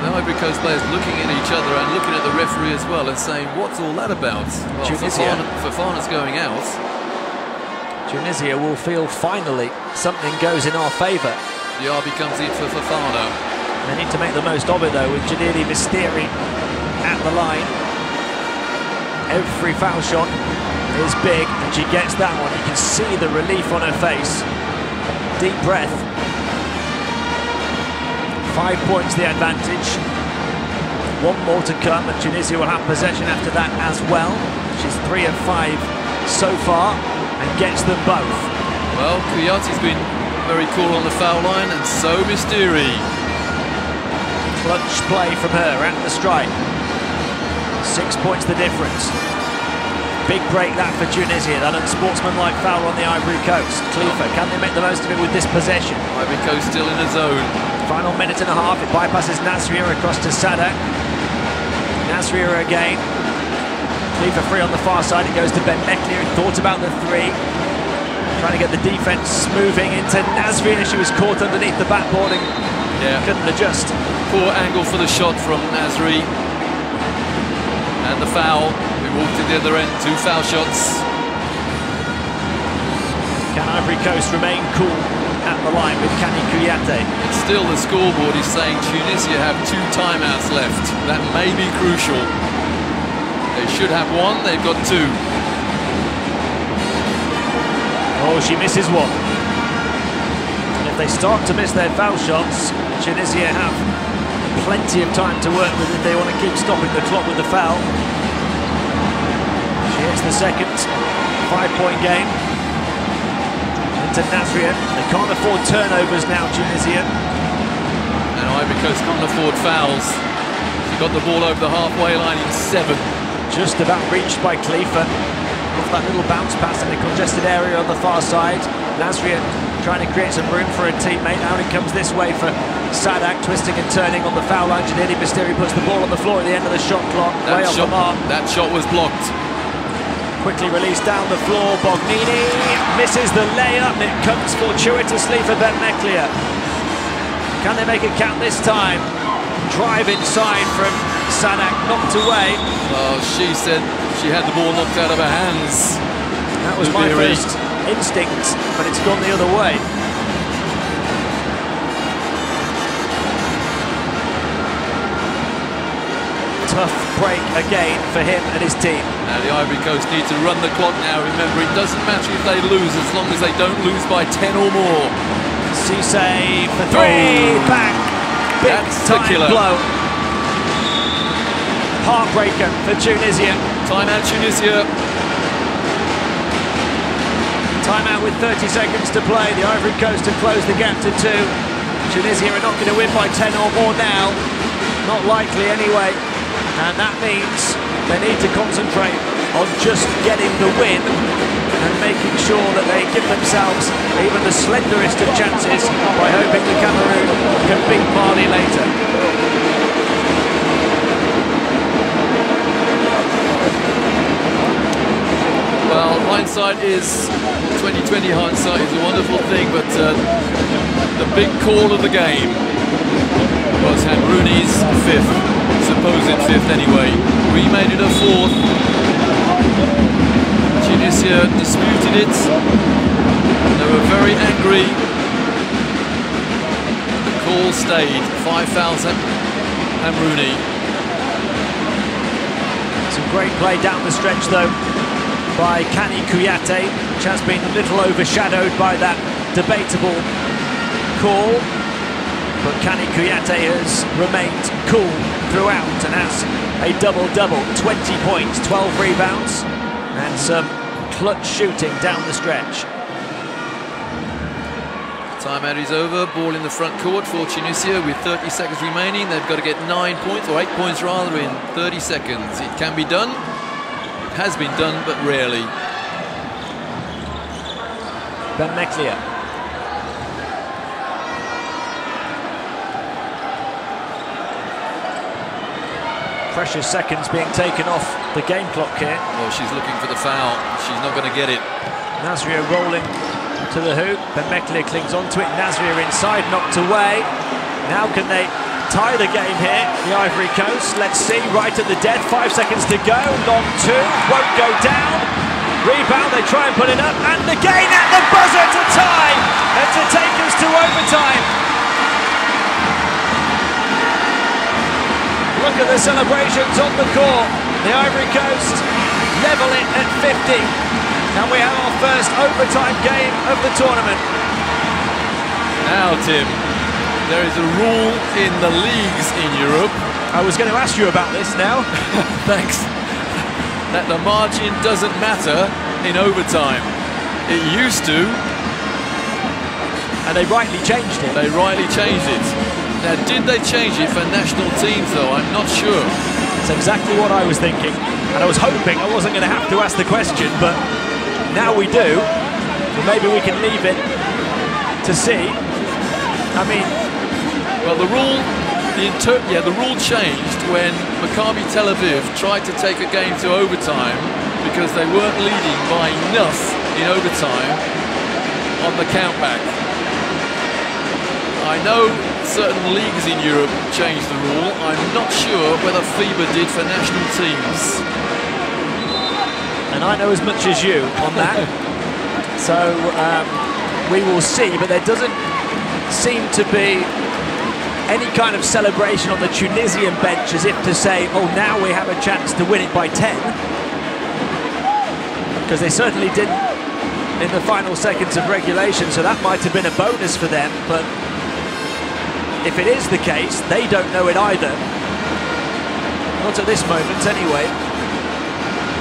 The Ivory Coast players looking at each other and looking at the referee as well and saying, what's all that about? Well, Fofana's going out. Tunisia will feel finally something goes in our favour. Diaby comes in for Fofana. They need to make the most of it though, with Janini Misteri at the line. Every foul shot is big, and she gets that one. You can see the relief on her face. Deep breath. 5 points the advantage. 1 more to come, and Tunisia will have possession after that as well. She's 3 of 5 so far, and gets them both. Well, Kouyate's been very cool on the foul line, and so Misteri. Clutch play from her at the strike. 6 points the difference. Big break that for Tunisia, that unsportsmanlike foul on the Ivory Coast. Khalifa, can they make the most of it with this possession? Ivory Coast still in the zone. Final minute and a half, it bypasses Nasria across to Sadak. Nasria again. Khalifa free on the far side, it goes to Ben Meklia, who thought about the 3. Trying to get the defence moving into Nasria. She was caught underneath the backboard and couldn't adjust. Poor angle for the shot from Nasri. And the foul. We walked to the other end, 2 foul shots. Can Ivory Coast remain cool at the line with Kani Kouyate? It's still the scoreboard is saying Tunisia have 2 timeouts left. That may be crucial. They should have 1, they've got 2. Oh, she misses 1. And if they start to miss their foul shots, Tunisia have plenty of time to work with if they want to keep stopping the clock with the foul. She hits the second 5-point game. Into Nasria. They can't afford turnovers now, Tunisia. And Ivory Coast can't afford fouls. She got the ball over the halfway line in 7. Just about reached by Khalifa. Off that little bounce pass in the congested area on the far side. Nasria trying to create some room for a teammate. Now it comes this way for Sadak, twisting and turning on the foul line. Janini Misteri puts the ball on the floor at the end of the shot clock. Way off the mark. That shot was blocked. Quickly released down the floor. Bognini misses the layup. It comes fortuitously for Ben Meklia. Can they make it count this time? Drive inside from Sadak, knocked away. Oh, she said she had the ball knocked out of her hands. That was my first instinct, but it's gone the other way. Tough break again for him and his team. Now the Ivory Coast need to run the clock now. Remember, it doesn't matter if they lose as long as they don't lose by 10 or more. Cisse for 3, back. Big time blow. Heartbreaker for Tunisia. Timeout Tunisia. Timeout with 30 seconds to play. The Ivory Coast have closed the gap to 2. Tunisia are not going to win by 10 or more now. Not likely anyway. And that means they need to concentrate on just getting the win and making sure that they give themselves even the slenderest of chances by hoping the Cameroon can beat Mali later. Well, hindsight is 2020. Hindsight is a wonderful thing, but the big call of the game was Hamrouni's 5th. Supposed 5th anyway. We made it a 4th. Tunisia Tunisia disputed it. They were very angry. The call stayed. 5 fouls and Rooney. Some great play down the stretch though by Kani Kouyaté, which has been a little overshadowed by that debatable call. But Kani Kouyaté has remained cool throughout and has a double-double, 20 points, 12 rebounds, and some clutch shooting down the stretch. Timeout is over, ball in the front court for Tunisia with 30 seconds remaining. They've got to get 9 points, or 8 points rather, in 30 seconds. It can be done, it has been done, but rarely. Ben Meklia. Precious seconds being taken off the game clock here. Well, she's looking for the foul. She's not going to get it. Nasria rolling to the hoop. Ben Meklia clings onto it. Nasria inside, knocked away. Now can they tie the game here? The Ivory Coast. Let's see. Right at the death. 5 seconds to go. Long two. Won't go down. Rebound. They try and put it up. And again at the buzzer to tie. And to take us to overtime. Look at the celebrations on the court. The Ivory Coast level it at 50. And we have our first overtime game of the tournament. Now, Tim, there is a rule in the leagues in Europe. I was going to ask you about this now. Thanks. That the margin doesn't matter in overtime. It used to. And they rightly changed it. They rightly changed it. Now, did they change it for national teams, though? I'm not sure. That's exactly what I was thinking. And I was hoping I wasn't going to have to ask the question, but now we do. Well, maybe we can leave it to see. I mean... Well, the rule changed when Maccabi Tel Aviv tried to take a game to overtime because they weren't leading by enough in overtime on the countback. I know certain leagues in Europe changed the rule. I'm not sure whether FIBA did for national teams. And I know as much as you on that. So we will see, but there doesn't seem to be any kind of celebration on the Tunisian bench as if to say, oh, now we have a chance to win it by 10. Because they certainly didn't in the final seconds of regulation, so that might have been a bonus for them, but if it is the case, they don't know it either. Not at this moment, anyway.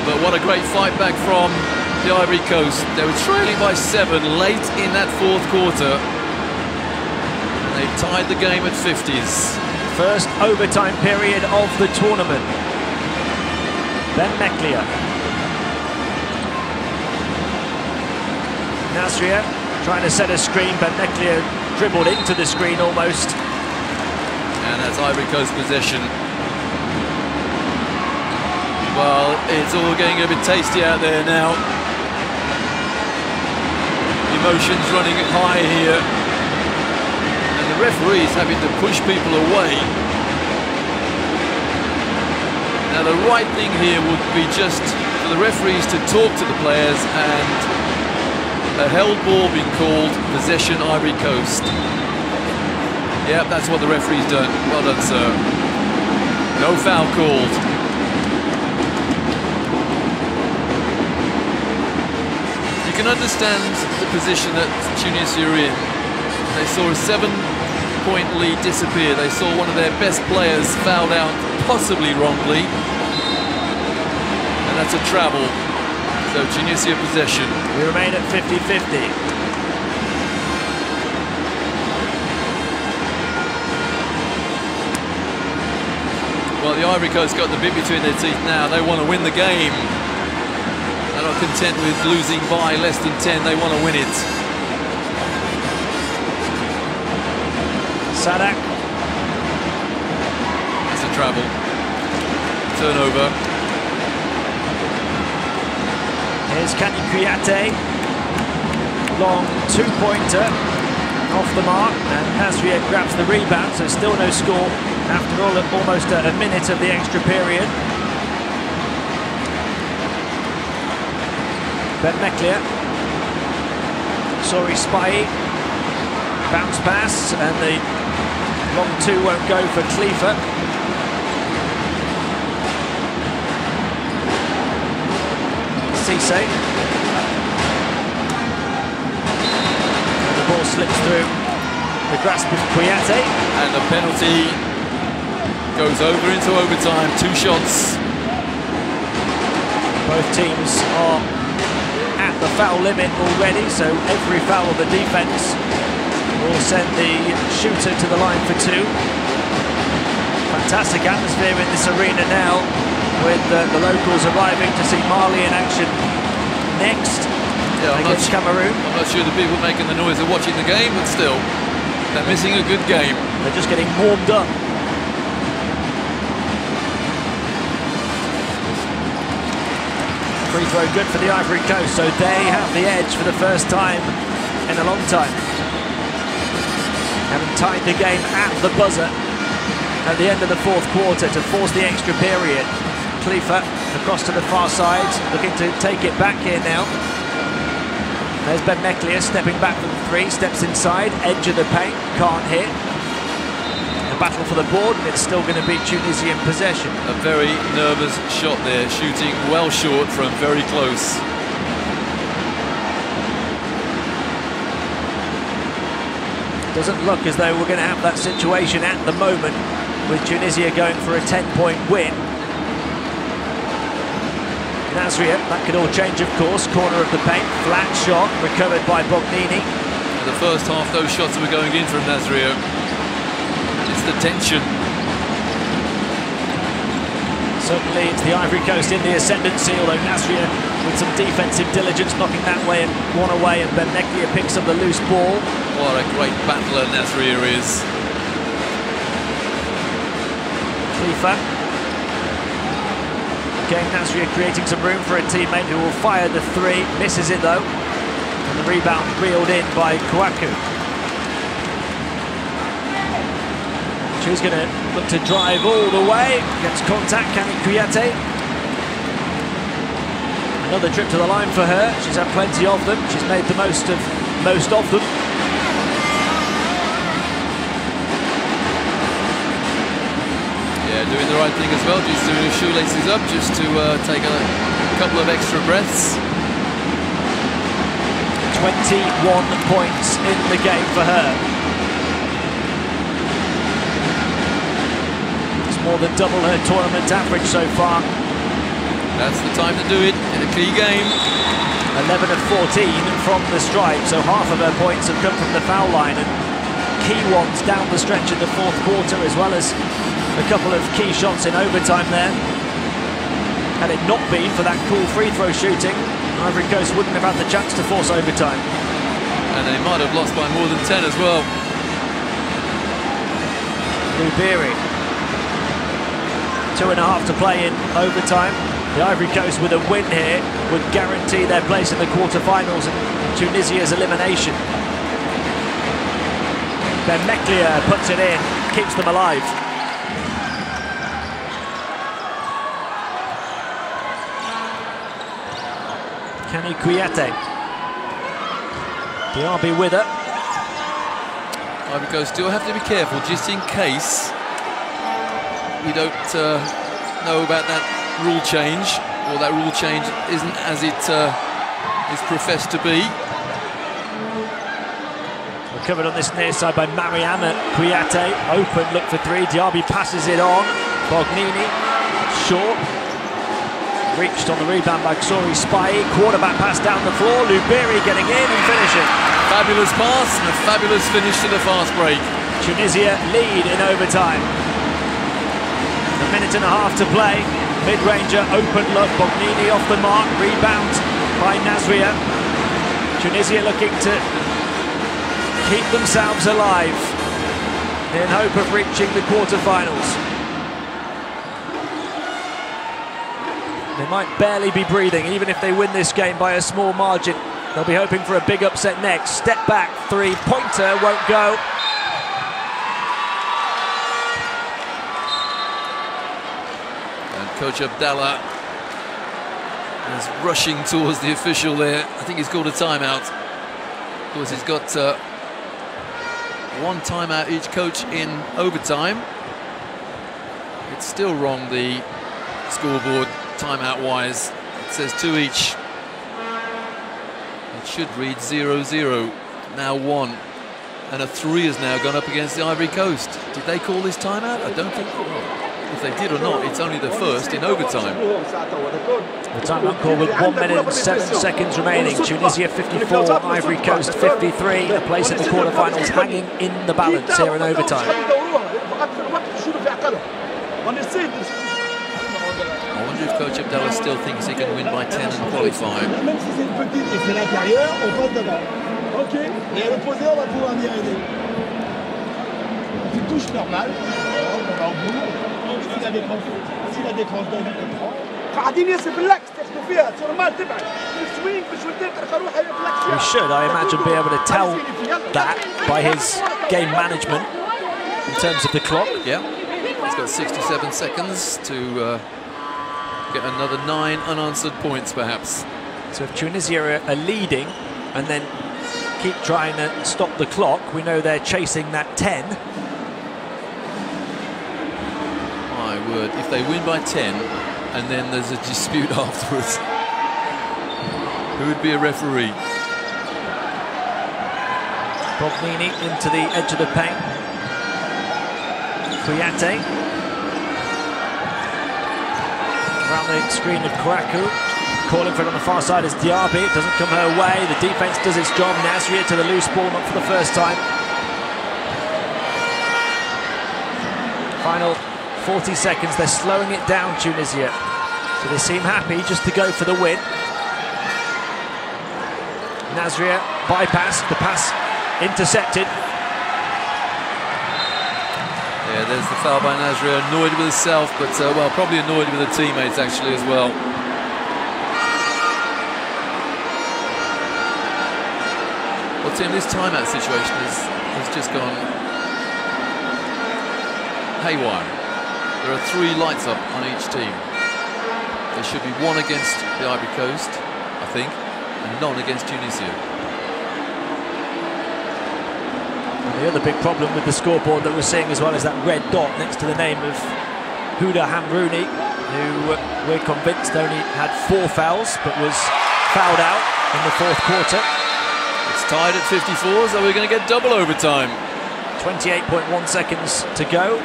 But what a great fight back from the Ivory Coast. They were trailing by 7 late in that fourth quarter. And they tied the game at 50s. First overtime period of the tournament. Ben Meklia. Nasria trying to set a screen, but Meklia dribbled into the screen almost. And that's Ivory Coast possession. Well, it's all getting a bit tasty out there now. Emotions running high here. And the referees having to push people away. Now the right thing here would be just for the referees to talk to the players, and a held ball being called, possession Ivory Coast. Yep, that's what the referee's done. Well done, sir. No foul called. You can understand the position that Tunisia are in. They saw a 7-point lead disappear. They saw one of their best players fouled out, possibly wrongly. And that's a travel. So Tunisia possession. We remain at 50-50. Well, the Ivory Coast got the bit between their teeth now. They want to win the game. They're not content with losing by less than 10. They want to win it. Sadak. It's a travel. Turnover. Here's Kani Kouyaté. Long two-pointer off the mark, and Nasria grabs the rebound, so still no score after all, almost a minute of the extra period. Ben Meklia. Sorry, Spy. Bounce pass, and the long two won't go for Cleaver. Cisse. The ball slips through the grasp of Kouyaté. And the penalty goes over into overtime. 2 shots. Both teams are at the foul limit already, so every foul of the defence will send the shooter to the line for 2. Fantastic atmosphere in this arena now, with the locals arriving to see Mali in action next against Cameroon. I'm not sure the people making the noise are watching the game, but still, they're missing a good game. They're just getting warmed up. Free throw good for the Ivory Coast, so they have the edge for the first time in a long time. Having tied the game at the buzzer at the end of the 4th quarter to force the extra period. Khalifa across to the far side, looking to take it back here now. There's Ben Meklia stepping back from 3, steps inside, edge of the paint, can't hit. The battle for the board, and it's still going to be Tunisian possession. A very nervous shot there, shooting well short from very close. Doesn't look as though we're going to have that situation at the moment, with Tunisia going for a 10-point win. Nasria, that could all change, of course. Corner of the paint, flat shot, recovered by Bognini. In the first half, those shots were going in from Nasria. It's the tension. Certainly it's the Ivory Coast in the ascendancy, although Nasria with some defensive diligence knocking that one away, and Ben Meklia picks up the loose ball. What a great battler Nasria is. Khalifa. Again, Nasria creating some room for a teammate who will fire the 3, misses it though. And the rebound reeled in by Kouakou. She's going to look to drive all the way. Gets contact, Kani Kouyaté. Another trip to the line for her. She's had plenty of them. She's made the most of them. Yeah, doing the right thing as well. Just doing her shoelaces up, just to take a couple of extra breaths. 21 points in the game for her. It's more than double her tournament average so far. That's the time to do it in a key game. 11 of 14 from the stripe, so half of her points have come from the foul line, and key ones down the stretch in the 4th quarter, as well as a couple of key shots in overtime there. Had it not been for that cool free throw shooting, Ivory Coast wouldn't have had the chance to force overtime. And they might have lost by more than 10 as well. Ribéry. 2.5 to play in overtime. The Ivory Coast with a win here would guarantee their place in the quarterfinals and Tunisia's elimination. Ben Meklia puts it in, keeps them alive. Kani Kouyaté. Diaby with her. Ivory Coast still have to be careful, just in case we don't know about that rule change, or that rule change isn't as it is professed to be. Recovered on this near side by Mariam. Kouyaté, open, look for 3. Diaby passes it on. Bognini, short. Reached on the rebound by Sorry Spy. Quarterback pass down the floor. Ribéry getting in and finishing. Fabulous pass and a fabulous finish to the fast break. Tunisia lead in overtime. A minute and a half to play. Mid-ranger, open look. Bognini off the mark. Rebound by Nasria. Tunisia looking to keep themselves alive in hope of reaching the quarterfinals. They might barely be breathing, even if they win this game by a small margin. They'll be hoping for a big upset next. Step back, 3-pointer won't go. And Coach Abdallah He's rushing towards the official there. I think he's called a timeout. Of course, he's got one timeout each coach in overtime. It's still wrong, the scoreboard, timeout-wise. It says 2 each. It should read 0-0. Now 1. And a 3 has now gone up against the Ivory Coast. Did they call this timeout? I don't think. If they did or not, it's only the first in overtime. The timeout call with 1 minute and 7 seconds remaining. Tunisia 54, Ivory Coast 53. A place in the quarterfinals hanging in the balance here in overtime. I wonder if Coach Abdallah still thinks he can win by 10 and qualify. We should, I imagine, be able to tell that by his game management in terms of the clock. Yeah, he's got 67 seconds to get another 9 unanswered points, perhaps. So if Tunisia are leading and then keep trying to stop the clock, we know they're chasing that 10. My word, if they win by 10 and then there's a dispute afterwards, who would be a referee? Bognini into the edge of the paint. Kouyaté. Around the screen of Kouakou. Calling for it on the far side is Diaby. It doesn't come her way. The defense does its job. Nasria to the loose ball, not for the first time. Final 40 seconds. They're slowing it down, Tunisia. So they seem happy just to go for the win. Nasria bypassed. The pass intercepted. Yeah, there's the foul by Nasria. Annoyed with herself, but well, probably annoyed with her teammates actually as well. Well, Tim, this timeout situation has just gone haywire. There are 3 lights up on each team. There should be 1 against the Ivory Coast, I think, and none against Tunisia. And the other big problem with the scoreboard that we're seeing as well is that red dot next to the name of Huda Hamrouni, who we're convinced only had 4 fouls, but was fouled out in the 4th quarter. It's tied at 54, so we're going to get double overtime. 28.1 seconds to go.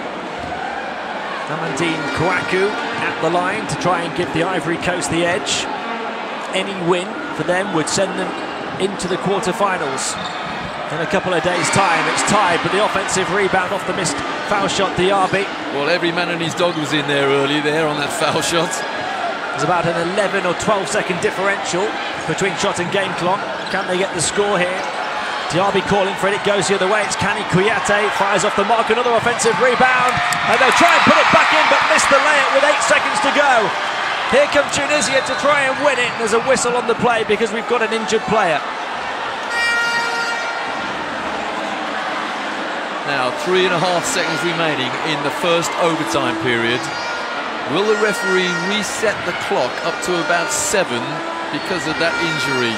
Amandine Kouakou at the line to try and give the Ivory Coast the edge. Any win for them would send them into the quarterfinals. In a couple of days' time, it's tied, but the offensive rebound off the missed foul shot, Diaby. Well, every man and his dog was in there early there on that foul shot. There's about an 11 or 12 second differential between shot and game clock. Can they get the score here? Diaby calling for it, it goes the other way. It's Kani Kouyaté, fires off the mark, another offensive rebound, and they'll try and put it back in, but miss the layup with 8 seconds to go. Here comes Tunisia to try and win it. There's a whistle on the play because we've got an injured player. Now 3.5 seconds remaining in the first overtime period. Will the referee reset the clock up to about 7 because of that injury?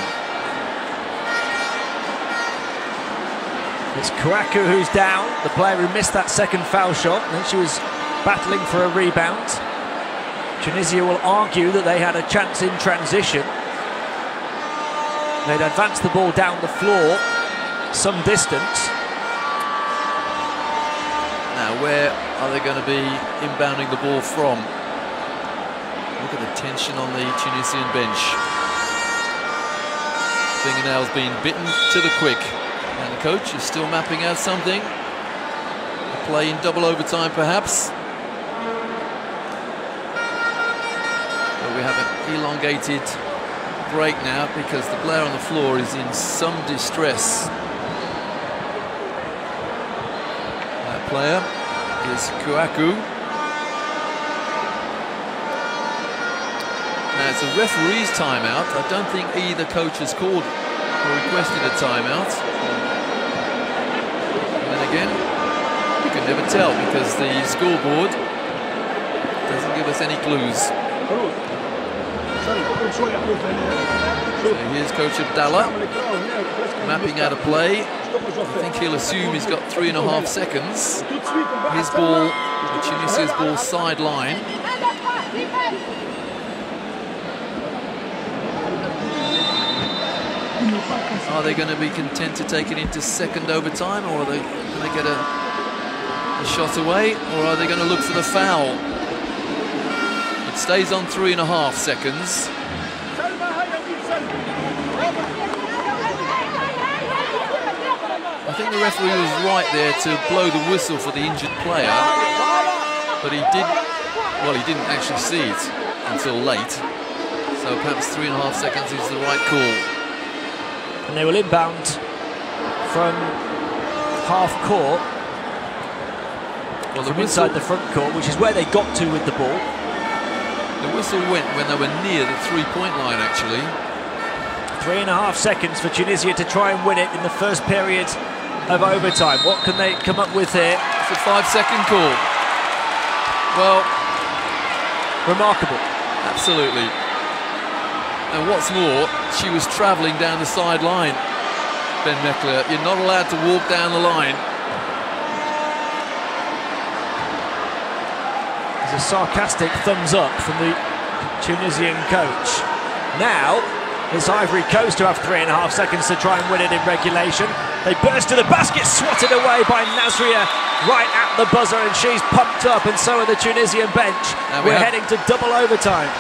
It's Kouakou who's down, the player who missed that second foul shot, and then she was battling for a rebound. Tunisia will argue that they had a chance in transition. They'd advanced the ball down the floor some distance. Now, where are they going to be inbounding the ball from? Look at the tension on the Tunisian bench. Fingernails being bitten to the quick. And the coach is still mapping out something. A play in double overtime, perhaps. But we have an elongated break now because the player on the floor is in some distress. Player is Kouakou. Now it's a referee's timeout. I don't think either coach has called or requested a timeout. And again, you can never tell because the scoreboard doesn't give us any clues. So here's Coach Abdallah mapping out a play. I think he'll assume he's got 3.5 seconds. His ball, Tunisia's ball sideline. Are they going to be content to take it into second overtime, or are they going to get a shot away, or are they going to look for the foul? It stays on 3.5 seconds. I think the referee was right there to blow the whistle for the injured player, but he didn't actually see it until late. So perhaps 3.5 seconds is the right call. And they will inbound from half court, from inside the front court, which is where they got to with the ball. The whistle went when they were near the three-point line, actually. 3.5 seconds for Tunisia to try and win it in the first period of overtime. What can they come up with here? It's a 5-second call. Well, remarkable. Absolutely. And what's more, she was travelling down the sideline, Ben Mekler. You're not allowed to walk down the line. There's a sarcastic thumbs up from the Tunisian coach. Now, it's Ivory Coast who have 3.5 seconds to try and win it in regulation. They burst to the basket, swatted away by Nasria right at the buzzer, and she's pumped up, and so are the Tunisian bench. We're heading to double overtime.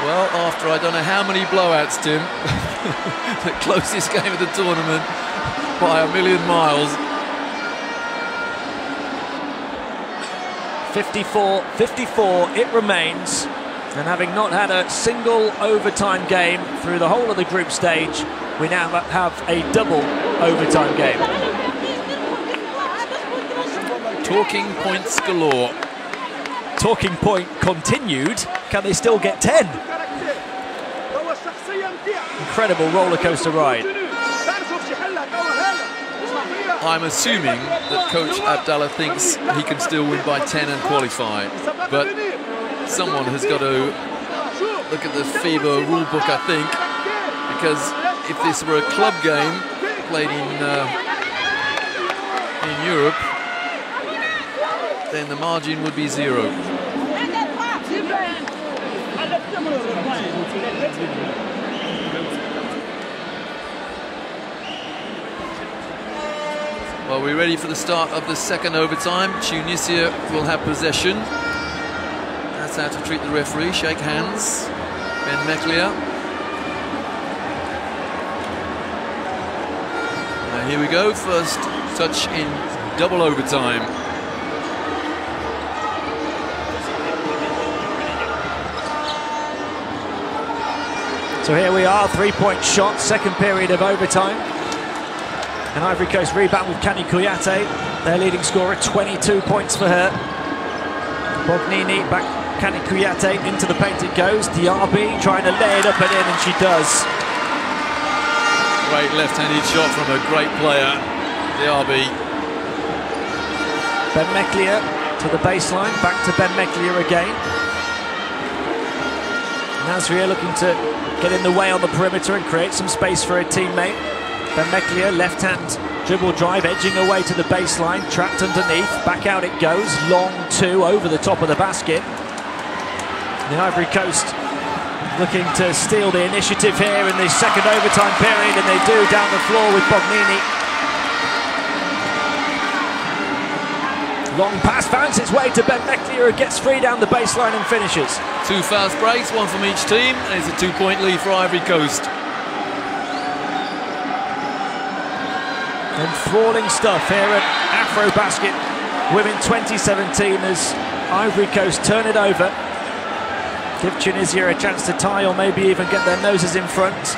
Well, after I don't know how many blowouts, Tim, the closest game of the tournament by a million miles. 54-54 it remains, and having not had a single overtime game through the whole of the group stage, we now have a double overtime game. Talking points galore. Talking point continued. Can they still get 10? Incredible roller coaster ride. I'm assuming that Coach Abdallah thinks he can still win by 10 and qualify, but someone has got to look at the FIBA rule book, I think, because if this were a club game played in Europe, then the margin would be 0. Well, we're ready for the start of the second overtime. Tunisia will have possession. That's how to treat the referee. Shake hands. Ben Meklia. Now here we go. First touch in double overtime. So here we are, 3-point shot, second period of overtime. An Ivory Coast rebound with Kani Kouyaté, their leading scorer, 22 points for her. Bognini back, Kani Kouyaté into the paint it goes. Diaby trying to lay it up and in, and she does. Great left-handed shot from a great player, Diaby. Ben Meklia to the baseline, back to Ben Meklia again. Nasria looking to get in the way on the perimeter and create some space for her teammate. Ben Meklia, left-hand dribble drive, edging away to the baseline, trapped underneath, back out it goes, long two over the top of the basket. The Ivory Coast looking to steal the initiative here in the second overtime period, and they do down the floor with Bognini. Long pass finds its way to Ben Meklia, who gets free down the baseline and finishes. 2 fast breaks, one from each team, and it's a 2-point lead for Ivory Coast. Enthralling stuff here at AfroBasket Women 2017 as Ivory Coast turn it over. Give Tunisia a chance to tie or maybe even get their noses in front.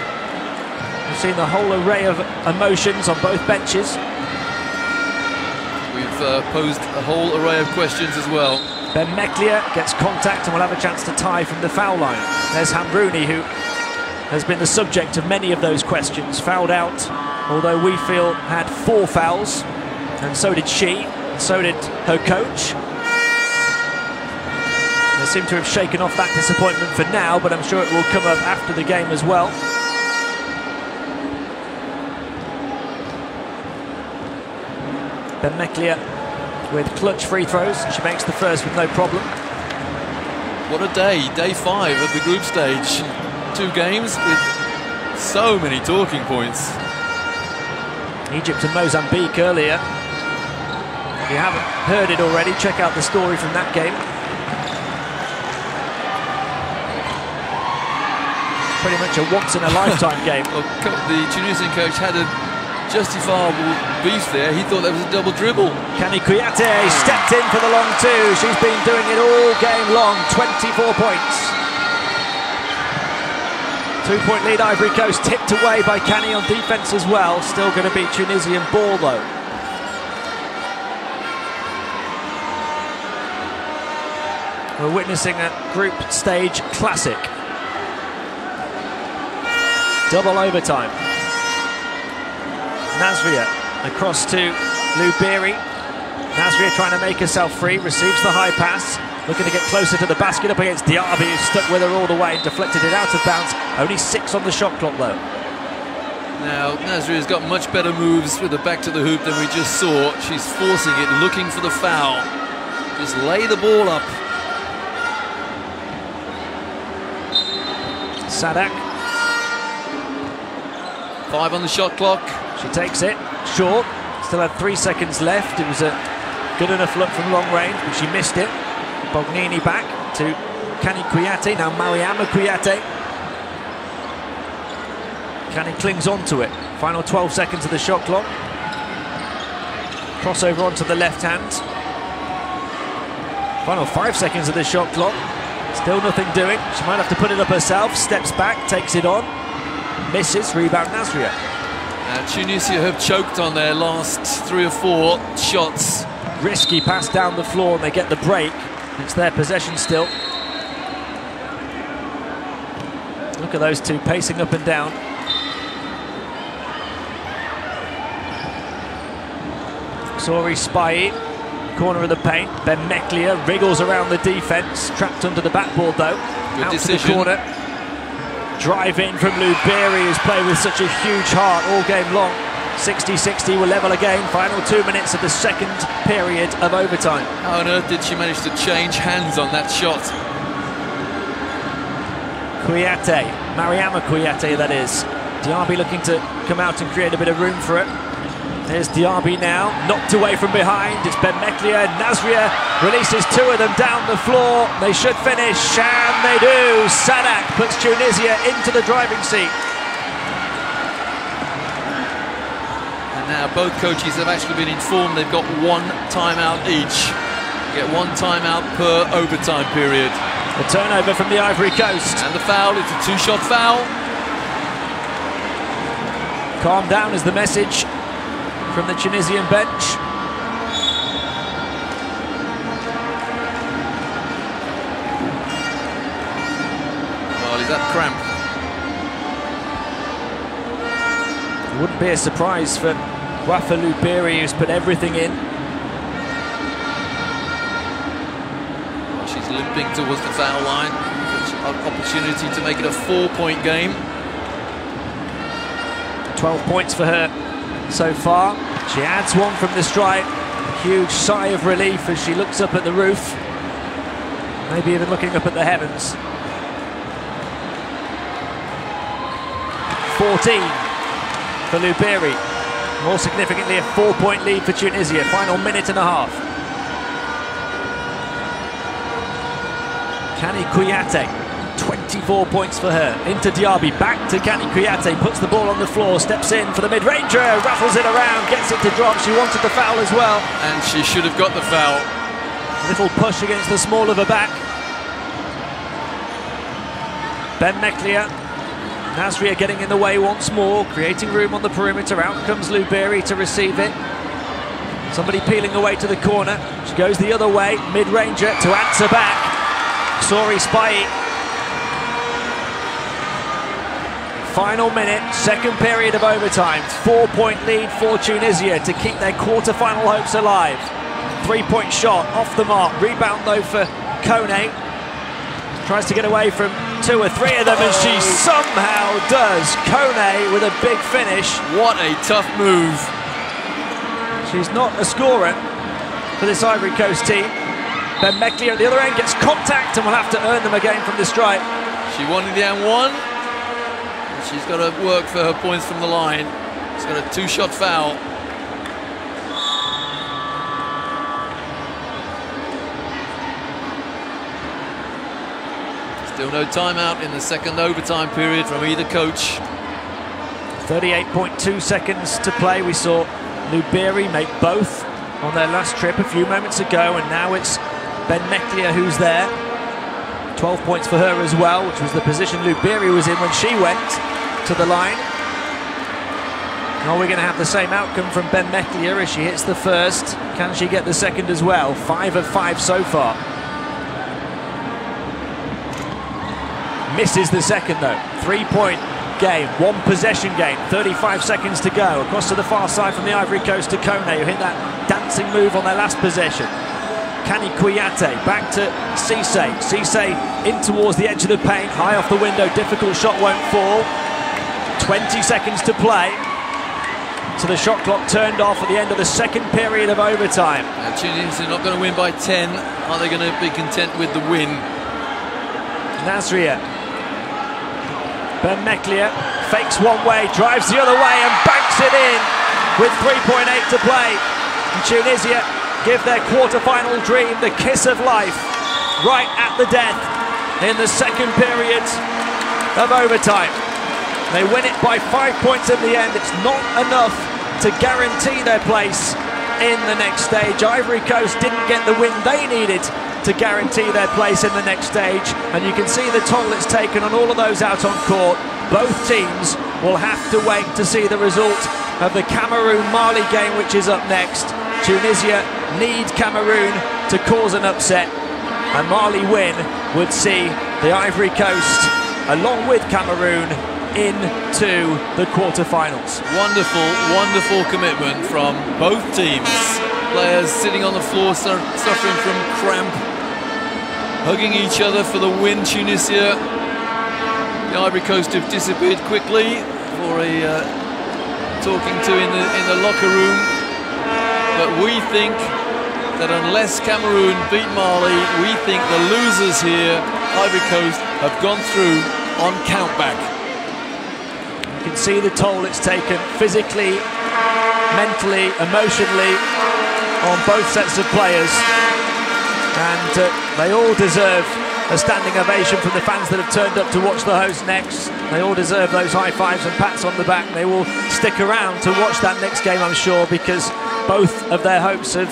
We've seen the whole array of emotions on both benches. We've posed a whole array of questions as well. Ben Meklia gets contact and will have a chance to tie from the foul line. There's Hamrouni, who has been the subject of many of those questions. Fouled out, although we feel had 4 fouls, and so did she, and so did her coach. seem to have shaken off that disappointment for now, but I'm sure it will come up after the game as well. Benmeklia with clutch free throws. She makes the first with no problem. What a day, day 5 of the group stage. 2 games with so many talking points. Egypt and Mozambique earlier. If you haven't heard it already, check out the story from that game. Pretty much a once-in-a-lifetime game. Well, the Tunisian coach had a justifiable beef there. He thought that was a double dribble. Kani Kouyaté stepped in for the long two. She's been doing it all game long. 24 points. 2-point lead Ivory Coast, tipped away by Kani on defence as well. Still going to be Tunisian ball though. We're witnessing a group stage classic. Double overtime. Nasria across to Lou Beery. Nasria trying to make herself free, receives the high pass, looking to get closer to the basket, up against Diaby, who's stuck with her all the way, deflected it out of bounds. Only 6 on the shot clock though. Now Nasria's got much better moves with the back to the hoop than we just saw. She's forcing it, looking for the foul. Just lay the ball up. Sadak. 5 on the shot clock. She takes it, short, still had 3 seconds left. It was a good enough look from long range, but she missed it. Bognini back to Kani Kouyaté, now Mariama Kouyaté. Kani clings on to it. Final 12 seconds of the shot clock. Crossover onto the left hand. Final 5 seconds of the shot clock. Still nothing doing. She might have to put it up herself. Steps back, takes it on. Misses, rebound Nasria. Tunisia have choked on their last 3 or 4 shots. Risky pass down the floor and they get the break. It's their possession still. Look at those two pacing up and down. Sori Spy, corner of the paint. Benmeklia wriggles around the defence. Trapped under the backboard though. Good out decision. to the corner. Drive in from Lou Beery, who's played with such a huge heart all game long. 60-60, we're level again. Final 2 minutes of the second period of overtime. How on earth did she manage to change hands on that shot? Kouyaté, Mariama Kouyaté that is. Diaby looking to come out and create a bit of room for it. There's Diaby now, knocked away from behind. It's Benmeklia. Nasria releases 2 of them down the floor. They should finish, and they do. Sadak puts Tunisia into the driving seat. And now both coaches have actually been informed they've got 1 timeout each. Get 1 timeout per overtime period. The turnover from the Ivory Coast. And the foul, it's a 2-shot foul. Calm down is the message from the Tunisian bench. Well, is that cramp? It wouldn't be a surprise for Wafa Lou Beery, who's put everything in. Well, she's limping towards the foul line. Opportunity to make it a 4-point game. 12 points for her so far. She adds 1 from the stripe. A huge sigh of relief as she looks up at the roof. Maybe even looking up at the heavens. 14 for Lou Beery. More significantly, a 4-point lead for Tunisia. Final minute and a half. Kani Kouyaté. 24 points for her. Into Diaby, back to Kani Kouyaté, puts the ball on the floor, steps in for the mid-ranger, raffles it around, gets it to drop. She wanted the foul as well. And she should have got the foul. Little push against the small of her back. Benmeklia. Nasria getting in the way once more, creating room on the perimeter. Out comes Lou Beery to receive it. Somebody peeling away to the corner. She goes the other way, mid-ranger to answer back. Sori Spy. Final minute, second period of overtime. 4-point lead for Tunisia to keep their quarter-final hopes alive. 3-point shot off the mark. Rebound though for Cote. Tries to get away from 2 or 3 of them, and she somehow does. Cote with a big finish. What a tough move. She's not a scorer for this Ivory Coast team. Ben Meklia at the other end gets contact and will have to earn them again from the stripe. She wanted the and 1. She's got to work for her points from the line. She's got a 2-shot foul. Still no timeout in the second overtime period from either coach. 38.2 seconds to play. We saw Luberi make both on their last trip a few moments ago, and now it's Ben Meklia who's there. 12 points for her as well, which was the position Luberi was in when she went to the line. Are we going to have the same outcome from Ben Meklia as she hits the first? Can she get the second as well? 5 of 5 so far. Misses the second though. 3-point game, 1 possession game, 35 seconds to go. Across to the far side from the Ivory Coast to Cote, who hit that dancing move on their last possession. Kani Kouyaté back to Cisse. Cisse in towards the edge of the paint, high off the window, difficult shot won't fall. 20 seconds to play. So the shot clock turned off at the end of the second period of overtime. Tunisia are not going to win by 10. Are they going to be content with the win? Nasria. Ben Meklia fakes one way, drives the other way and banks it in with 3.8 to play. And Tunisia give their quarter-final dream the kiss of life right at the death in the second period of overtime. They win it by 5 points in the end. It's not enough to guarantee their place in the next stage. Ivory Coast didn't get the win they needed to guarantee their place in the next stage, and you can see the toll it's taken on all of those out on court. Both teams will have to wait to see the result of the Cameroon-Mali game, which is up next. Tunisia need Cameroon to cause an upset. A Mali win would see the Ivory Coast, along with Cameroon, into the quarterfinals. Wonderful, wonderful commitment from both teams. Players sitting on the floor suffering from cramp, hugging each other for the win. Tunisia, the Ivory Coast have disappeared quickly for a talking to in the locker room. But we think that unless Cameroon beat Mali, we think the losers here, Ivory Coast, have gone through on countback. You can see the toll it's taken physically, mentally, emotionally on both sets of players, and they all deserve a standing ovation from the fans that have turned up to watch the host next. They all deserve those high fives and pats on the back. They will stick around to watch that next game, I'm sure, because both of their hopes of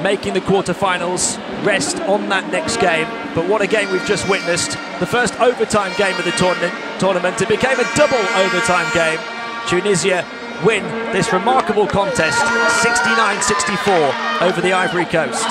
making the quarterfinals rest on that next game. But what a game we've just witnessed. The first overtime game of the tournament. It became a double overtime game. Tunisia win this remarkable contest 69-64 over the Ivory Coast.